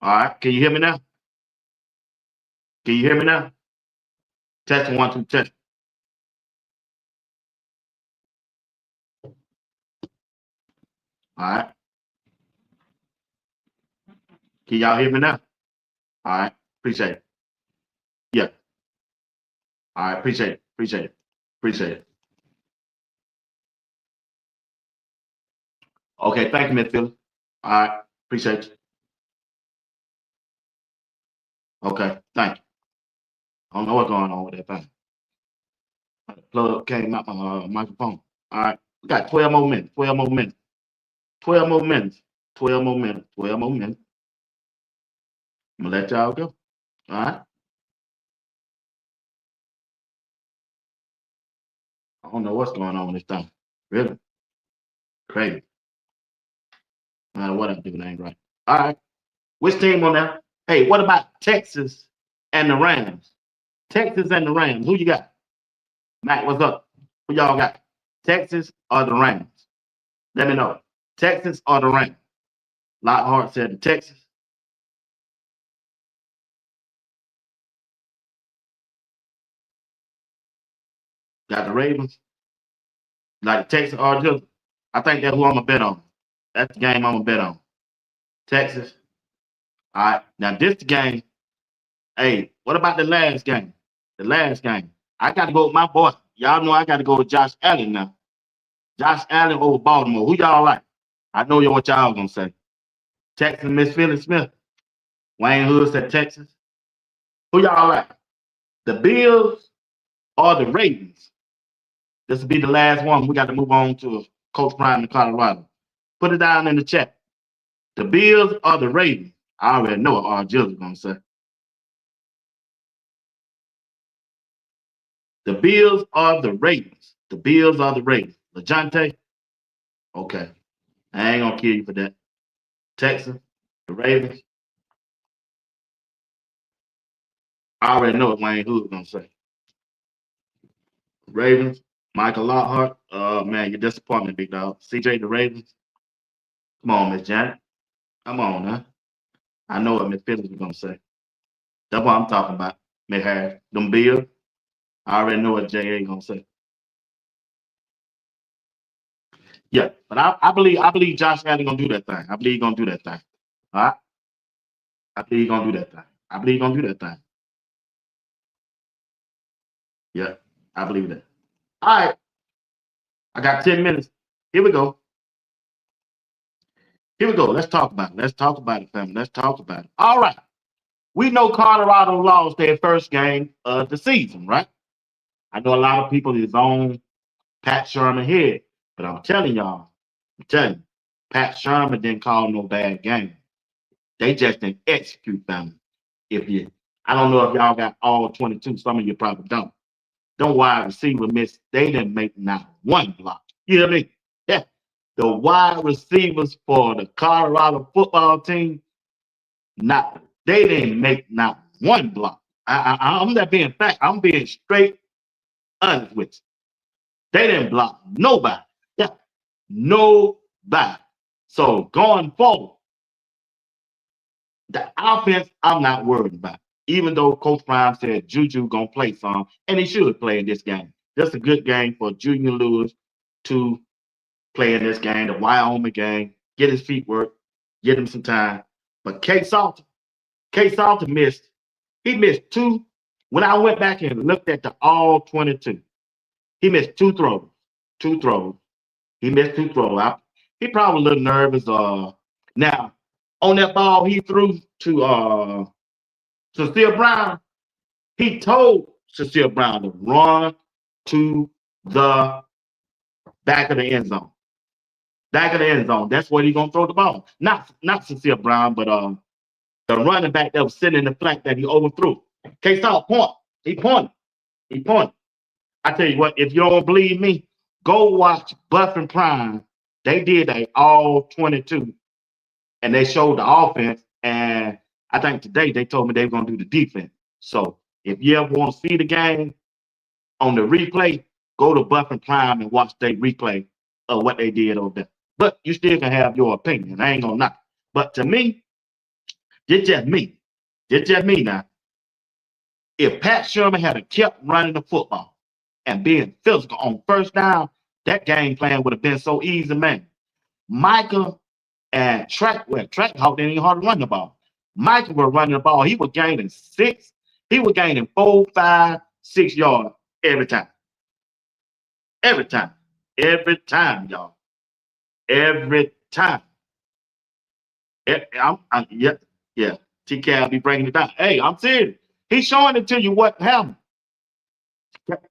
All right. Can you hear me now? Can you hear me now? Testing 1, 2, test. All right. Can y'all hear me now? All right. Appreciate it. Yeah. All right. Appreciate it. Appreciate it. Appreciate it. Okay. Thank you, Miss Philly. All right. Appreciate you. Okay. Thank you. I don't know what's going on with that thing. The plug came out my microphone. All right. We got 12 more minutes. 12 more minutes. 12 more minutes. 12 more minutes. 12 more minutes. I'm gonna let y'all go. All right. I don't know what's going on with this thing. Really? Crazy. No matter what I do, it ain't right. All right. Which team on that? Hey, what about Texas and the Rams? Texas and the Rams. Who you got? Matt, what's up? Who y'all got? Texas or the Rams? Let me know. Texas or the Rams? Lockhart said the Texas. Got the Ravens. Like Texas or just, I think that's who I'm gonna bet on. That's the game I'm gonna bet on. Texas. All right. Now this the game. Hey, what about the last game? The last game. I got to go with my boy. Y'all know I got to go with Josh Allen now. Josh Allen over Baltimore. Who y'all like? I know what y'all gonna say. Texas, Miss Philly Smith. Wayne Hood said Texas. Who y'all like? The Bills or the Ravens? This will be the last one. We got to move on to Coach Prime in Colorado. Put it down in the chat. The Bills or the Ravens? I already know what R. Jill's gonna say. The Bills or the Ravens? The Bills or the Ravens? LeJohntay? Okay. I ain't gonna kill you for that. Texas, the Ravens. I already know what Wayne Hood gonna say. Ravens, Michael Lockhart. Man, you're disappointed, big dog. CJ, the Ravens. Come on, Miss Janet. Come on, huh? I know what Miss Phillips is gonna say. That's what I'm talking about. Miss Harris. Them Bills. I already know what JA gonna say. Yeah, but I believe Josh Allen gonna do that thing. I believe he's gonna do that thing. All right. I believe he's gonna do that thing. I believe he's gonna do that thing. Yeah, I believe that. All right. I got 10 minutes. Here we go. Here we go. Let's talk about it. Let's talk about it, family. Let's talk about it. All right. We know Colorado lost their first game of the season, right? I know a lot of people is on Pat Sherman head, but I'm telling y'all, Pat Sherman didn't call no bad game. They just didn't execute them. I don't know if y'all got all 22. Some of you probably don't. Don't wide receiver miss. They didn't make not one block. You know what I mean? Yeah. The wide receivers for the Colorado football team, they didn't make not one block. I'm not being fact. I'm being straight honest with you. They didn't block nobody. Yeah. Nobody. So going forward, the offense, I'm not worried about. Even though Coach Prime said Juju gonna play some, and he should play in this game. That's a good game for Junior Lewis to play in this game, the Wyoming game, get his feet work, get him some time. But K Salter missed. He missed two. When I went back and looked at the all 22, he missed two throws. He missed two throws. He probably a little nervous. Now, on that ball he threw to Cecile Brown, he told Cecile Brown to run to the back of the end zone. Back of the end zone. That's where he's gonna throw the ball. Not Cecile Brown, but the running back that was sitting in the flank that he overthrew. K-Salt point. He pointed. I tell you what, if you don't believe me, go watch Buff and Prime. They did a all 22, and they showed the offense. And I think today they told me they were gonna do the defense. So if you ever want to see the game on the replay, go to Buff and Prime and watch their replay of what they did over there. But you still can have your opinion. I ain't gonna knock. But to me, It's just me. It's just me now. If Pat Sherman had kept running the football and being physical on first down, that game plan would have been so easy, man. Michael and Trackhawk didn't even hardly run the ball. Michael was running the ball. He was gaining 6. He was gaining 4, 5, 6 yards every time. Every time. Every time, y'all. Every time. Yeah. TK will be breaking it down. Hey, I'm serious. He's showing it to you what happened.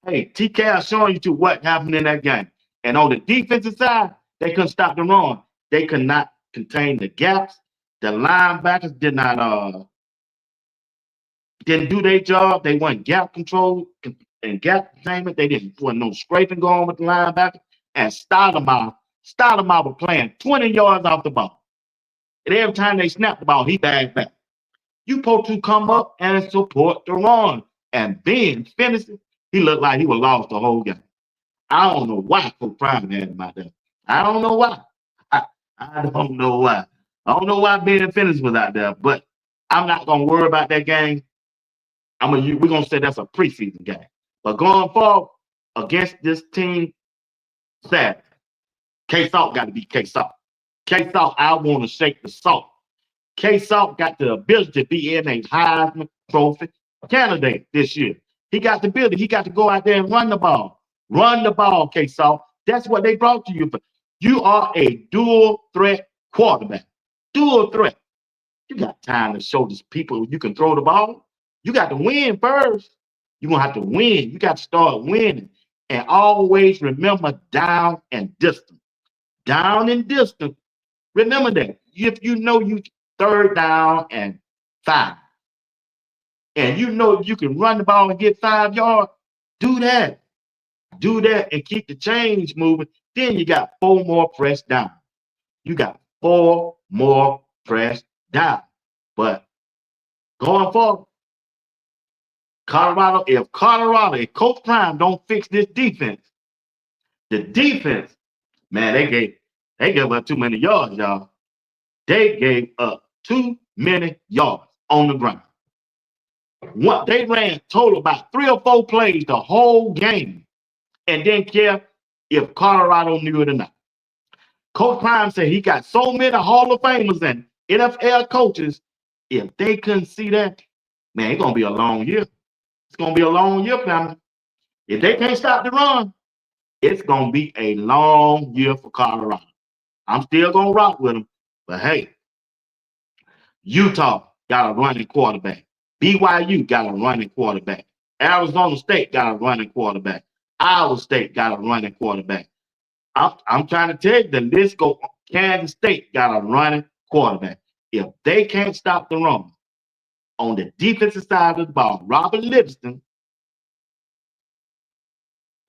Hey, TK is showing you to what happened in that game. And on the defensive side, they couldn't stop the run. They could not contain the gaps. The linebackers didn't do their job. They weren't gap control and gap containment. They didn't put no scraping going with the linebacker. And Stoudemire was playing 20 yards off the ball. And every time they snapped the ball, he bagged back. You supposed to come up and support the run. And Ben finished it. He looked like he was lost the whole game. I don't know why Coach Prime had him out there. I don't know why. I don't know why. I don't know why Ben Finney was out there, but I'm not gonna worry about that game. We're gonna say that's a preseason game. But going forward against this team, Saturday, K-Salt got to be K-Salt. K-Salt, I want to shake the salt. K-Salt got the ability to be in a Heisman Trophy candidate this year. He got the ability. He got to go out there and run the ball. Run the ball, K-Salt. That's what they brought to you. But you are a dual threat quarterback. Dual threat. You got time to show these people you can throw the ball. You got to win first. You're going to have to win. You got to start winning. And always remember down and distant. Down and distant. Remember that. If you know you 3rd down and 5, and you know you can run the ball and get 5 yards, do that. Do that and keep the chains moving. Then you got 4 more press down. You got 4 more press down. But going forward, if Coach Prime don't fix this defense, the defense, man, they gave up too many yards, y'all. They gave up too many yards on the ground. They ran total about 3 or 4 plays the whole game and didn't care if Colorado knew it or not. Coach Prime said he got so many Hall of Famers and NFL coaches. If they couldn't see that, man, it's going to be a long year. It's going to be a long year, family. If they can't stop the run, it's going to be a long year for Colorado. I'm still going to rock with them. But, hey, Utah got a running quarterback. BYU got a running quarterback. Arizona State got a running quarterback. Iowa State got a running quarterback. I'm trying to tell you, the list goes. Kansas State got a running quarterback. If they can't stop the run on the defensive side of the ball, Robert Livingston,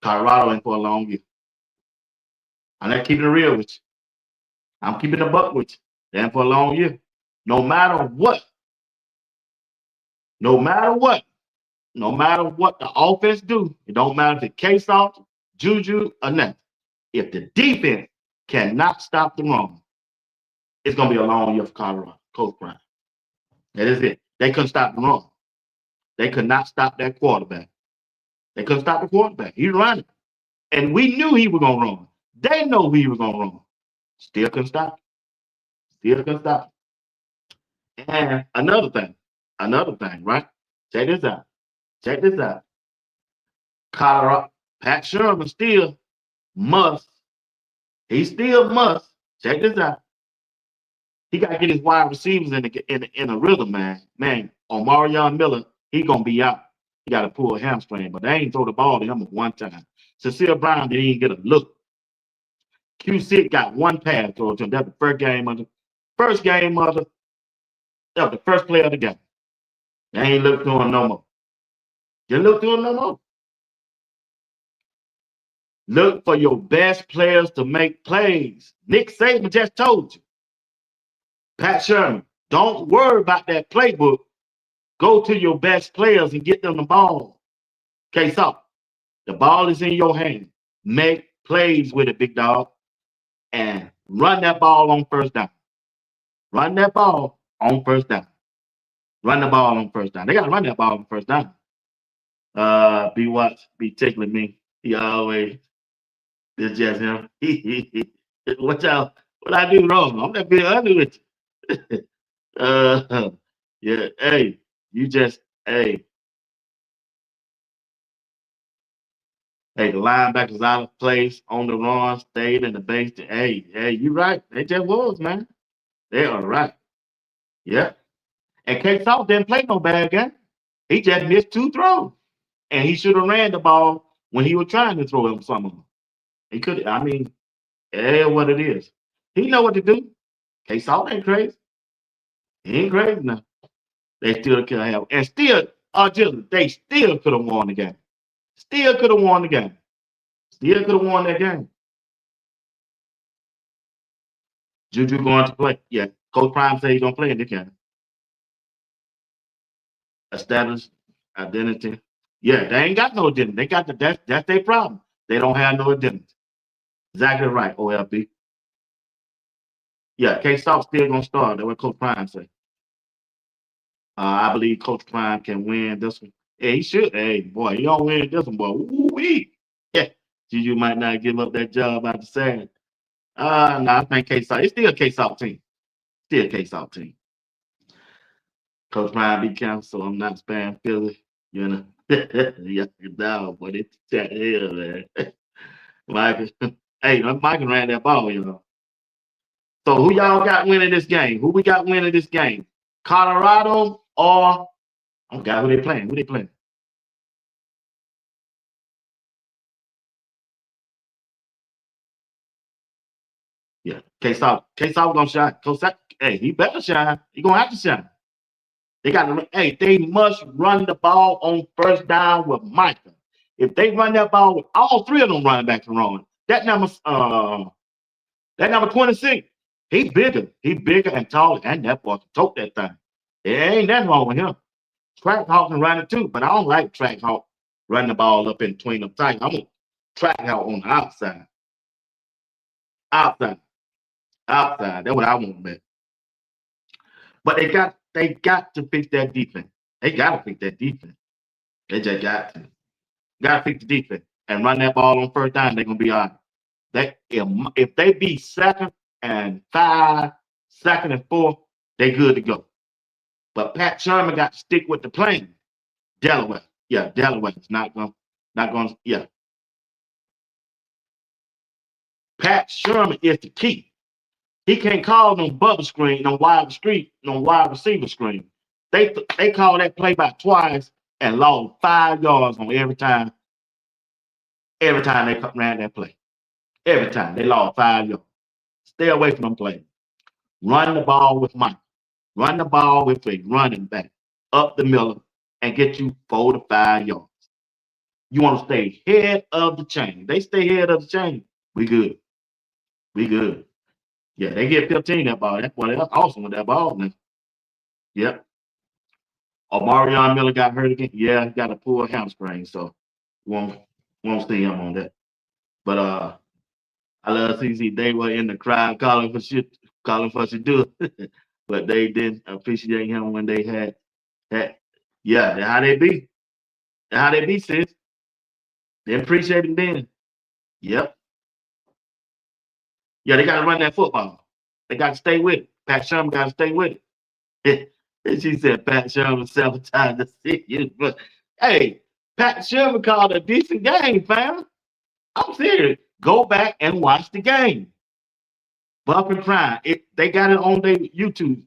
Colorado in for a long year. I'm not keeping it real with you. I'm keeping a buck with you. They're in for a long year. No matter what the offense do, it don't matter if it's K-Salt, Juju, or nothing. If the defense cannot stop the run, it's going to be a long year for Colorado, Coach Prime. That is it. They couldn't stop the run. They could not stop that quarterback. They couldn't stop the quarterback. He's running. And we knew he was going to run. They know he was going to run. Still couldn't stop it. And another thing, right? Check this out. Colorado, Pat Sherman still must. Check this out. He got to get his wide receivers in a rhythm, man. Man, on Marion Miller, he going to be out. He got to pull a hamstring, but they ain't throw the ball to him one time. Cecile Brown didn't even get a look. Q6 got 1 pass throw to him. That's the first play of the game. They ain't look to him no more. You look to him no more. Look for your best players to make plays. Nick Saban just told you. Pat Sherman, don't worry about that playbook. Go to your best players and get them the ball. K-Salt, the ball is in your hand. Make plays with it, big dog. And run that ball on first down. Run the ball on first down. They got to run that ball on first down. B. Watts be tickling me. He always, it's just him. What I do wrong? I'm not being ugly with you. Yeah, hey, you just, hey, the linebackers out of place on the run, stayed in the base. Hey, you right. They just was, man. They are right. Yeah. And K South didn't play no bad game. He just missed 2 throws. And he should have ran the ball when he was trying to throw him some of them. He could, I mean, what it is. He know what to do. K South ain't crazy. He ain't crazy now. They still could have, and still, they still could have won the game. Still could have won the game. Still could have won that game. Juju going to play. Yeah. Coach Prime said he's going to play in this game. Establish identity. Yeah, they ain't got no identity. They got that's their problem. They don't have no identity. Exactly right, OLB. Yeah, K-South still going to start. That's what Coach Prime said. I believe Coach Prime can win this one. Yeah, he should. Hey, boy, he don't win this one, boy. Woo-wee. Yeah, Juju might not give up that job out the side. No, I think K-South. It's still a K-South team. Still a K-South team. Coach Prime be careful, so I'm not spamming Philly. You know. Yeah, no, but it's that hell, man. Michael. Hey, Michael ran that ball, you know. So who y'all got winning this game? Who we got winning this game? Colorado or I forgot who they playing. Who they playing? Yeah, K-South gonna shine. Hey, he better shine. He gonna have to shine. They got to. Hey, they must run the ball on first down with Micah. If they run that ball with all 3 of them running backs and rolling, that number 26, he's bigger. He's bigger and taller, and that boy can tote that thing. There ain't nothing wrong with him. Track Hawk can run it too, but I don't like Track Hawk running the ball up in between them tight. I'm gonna Track Hawk on the outside. Outside. That's what I want, man. But they got to fix that defense. They got to fix that defense. They just got to. Got to fix the defense and run that ball on first down. They're gonna be all right. If they be 2nd and 5, 2nd and 4, they good to go. But Pat Sherman got to stick with the plan. Delaware. Yeah, Delaware's not gonna, yeah. Pat Sherman is the key. He can't call no bubble screen, no wide receiver screen. They call that play by twice and lost 5 yards on every time. Every time they ran that play. Every time they lost 5 yards. Stay away from them plays. Run the ball with Mike. Run the ball with a running back up the middle and get you 4 to 5 yards. You want to stay head of the chain. They stay head of the chain. We good. We good. Yeah, they get 15 that ball. That's awesome with that ball now. Yep. Omarion Miller got hurt again. Yeah, he got a pull hamstring, so won't see him on that. But I love CC. They were in the crowd calling for Shedeur. But they didn't appreciate him when they had. Yeah, that's how they be. That's how they be, sis. They appreciate him then. Yep. Yeah, they got to run that football. They got to stay with it. Pat Sherman got to stay with it. And she said Pat Sherman sabotaged the city. But hey, Pat Sherman called a decent game, fam. I'm serious. Go back and watch the game. Buff and Prime. They got it on their YouTube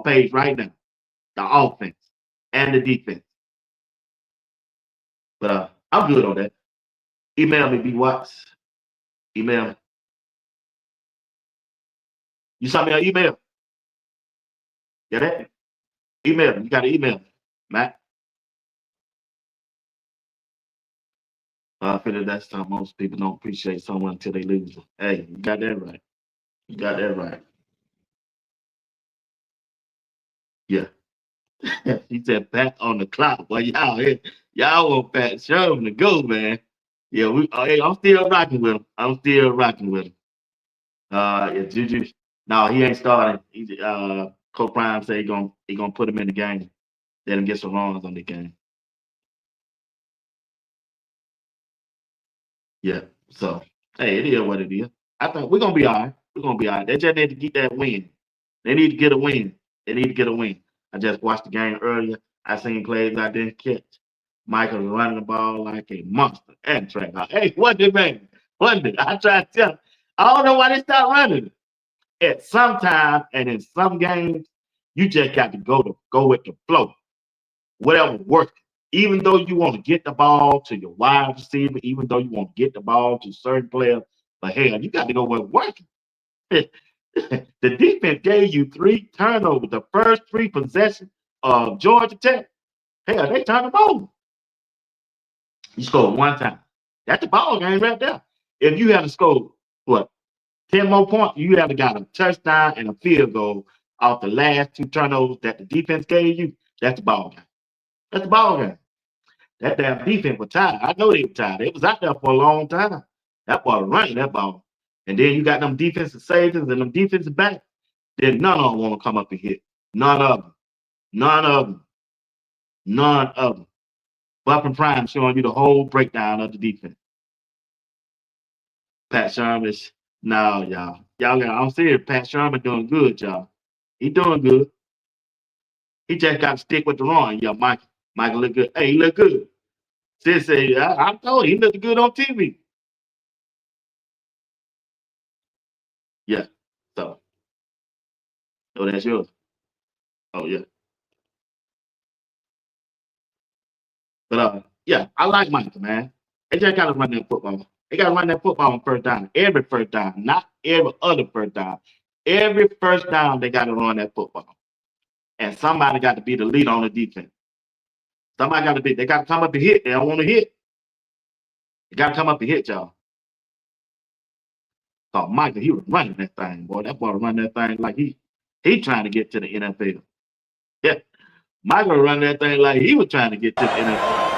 page right now. The offense and the defense. But I'm good on that. Email me, B. Watts. Email me. You saw me on email. Get it? Email. You got to email, Matt. I feel that's how most people don't appreciate someone until they lose. Hey, you got that right. You got that right. Yeah. He said Pat on the clock. Well, y'all want Pat Sherman to go, man. Yeah, I'm still rocking with him. Yeah, Juju. No, he ain't starting. Coach Prime said he gonna put him in the game. Let him get some runs on the game. Yeah. So hey, it is what it is. I think we're gonna be all right. We're gonna be all right. They just need to get that win. They need to get a win. They need to get a win. I just watched the game earlier. I seen plays I didn't catch. Michael running the ball like a monster and track out. Hey, what did man? What did I try to tell? I don't know why they start running. At some time and in some games, you just got to go with the flow. Whatever works. Even though you want to get the ball to your wide receiver, even though you want to get the ball to certain players, but hell, you got to go where it's working. The defense gave you 3 turnovers. The first 3 possessions of Georgia Tech, hell, they turned them over. You scored 1 time. That's the ball game right there. If you had to score, 10 more points, you have got a touchdown and a field goal off the last 2 turnovers that the defense gave you. That's the ball game. That's the ball game. That damn defense was tired. I know they were tired. They was out there for a long time. That ball was running that ball. And then you got them defensive safeties and them defensive backs. Then none of them want to come up and hit. None of them. None of them. None of them. Buff and Prime showing you the whole breakdown of the defense. Pat Sherman is no, y'all. I'm serious. Pat Sherman doing good, y'all. He doing good. He just got to stick with the run. Yeah, Michael look good. Hey, he look good. Sis said, I told you, he looked good on TV. Yeah. So, that's yours. Oh, yeah. But yeah, I like Michael, man. They just got to run that football. They got to run that football on first down. Every first down, not every other first down. Every first down, they got to run that football. And somebody got to be the leader on the defense. Somebody got to be. They got to come up and hit. They don't want to hit. They got to come up and hit, y'all. So Michael, he was running that thing, boy. That boy was running that thing like he trying to get to the NFL. Yeah. Michael was running that thing like he was trying to get to the NFL.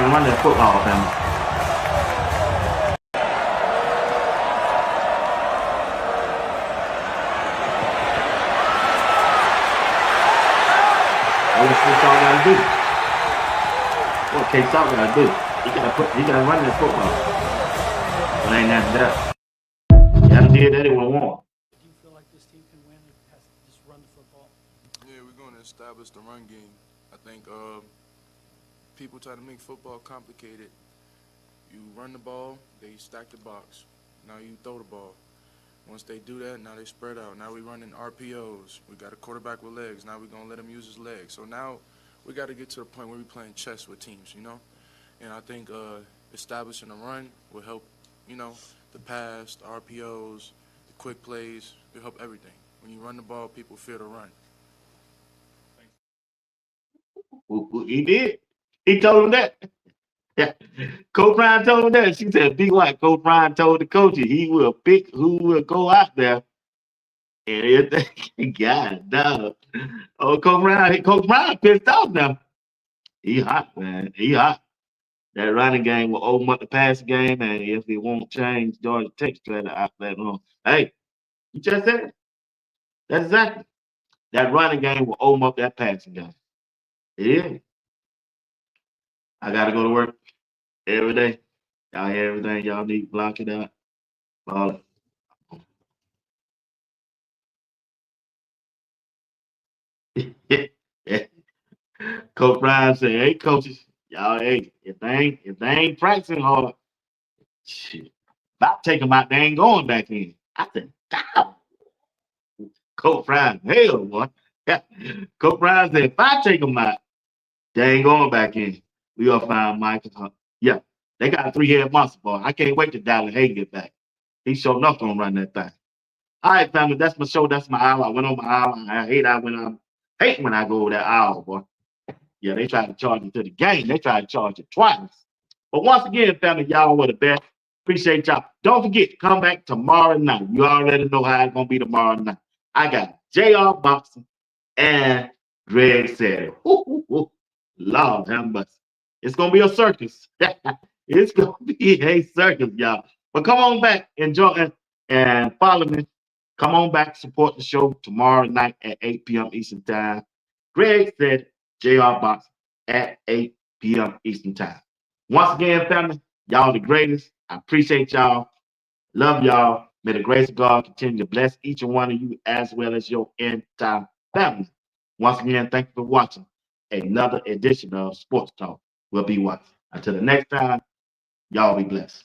Run that football, family. That's what y'all gotta do. What K-Salt gotta do? He gotta run that football. But ain't nothing there. You haven't did that, it won't want. Do you feel like this team can win if it has to just run the football? Yeah, we're going to establish the run game. I think people try to make football complicated. You run the ball, they stack the box. Now you throw the ball. Once they do that, now they spread out. Now we running RPOs. We got a quarterback with legs. Now we're going to let him use his legs. So now we got to get to the point where we're playing chess with teams, you know? And I think establishing a run will help, you know, the pass, the RPOs, the quick plays. It'll help everything. When you run the ball, people feel the run. He did. He told him that. Yeah. Coach Ryan told him that. She said, "Be like Coach Ryan told the coaches, he will pick who will go out there." And everything got done. Oh, Coach Ryan pissed off now. He hot, man. He hot. That running game will open up the passing game, and if it won't change, Georgia Tech straight out that run. Hey, you just said it. That's exactly. That running game will open up that passing game. Yeah. I gotta go to work every day. Y'all hear everything y'all need, block it out. Ball it. Coach Ryan said, "Hey coaches, y'all, hey, if they ain't practicing hard, shit, about to take them out, they ain't going back in." I said, "Damn." Coach Ryan, hell, boy. Yeah. Coach Ryan said, "If I take them out, they ain't going back in. We gonna find Michael." Yeah, they got a 3-head monster, boy. I can't wait till Dillion Gabriel get back. He sure enough gonna run that thing. All right, family, that's my show. That's my hour. I went on my hour. I hate when I go over that hour, boy. Yeah, they try to charge me to the game. They try to charge it twice. But once again, family, y'all were the best. Appreciate y'all. Don't forget, come back tomorrow night. You already know how it's gonna be tomorrow night. I got JR Boxing and Greg said, Lord have mercy. It's going to be a circus. It's going to be a circus, y'all. But come on back, enjoy and follow me. Come on back, support the show tomorrow night at 8 p.m. Eastern Time. Greg said, JR Box at 8 p.m. Eastern Time. Once again, family, y'all the greatest. I appreciate y'all. Love y'all. May the grace of God continue to bless each and one of you as well as your entire family. Once again, thank you for watching another edition of Sports Talk. We'll be watching. Until the next time, y'all be blessed.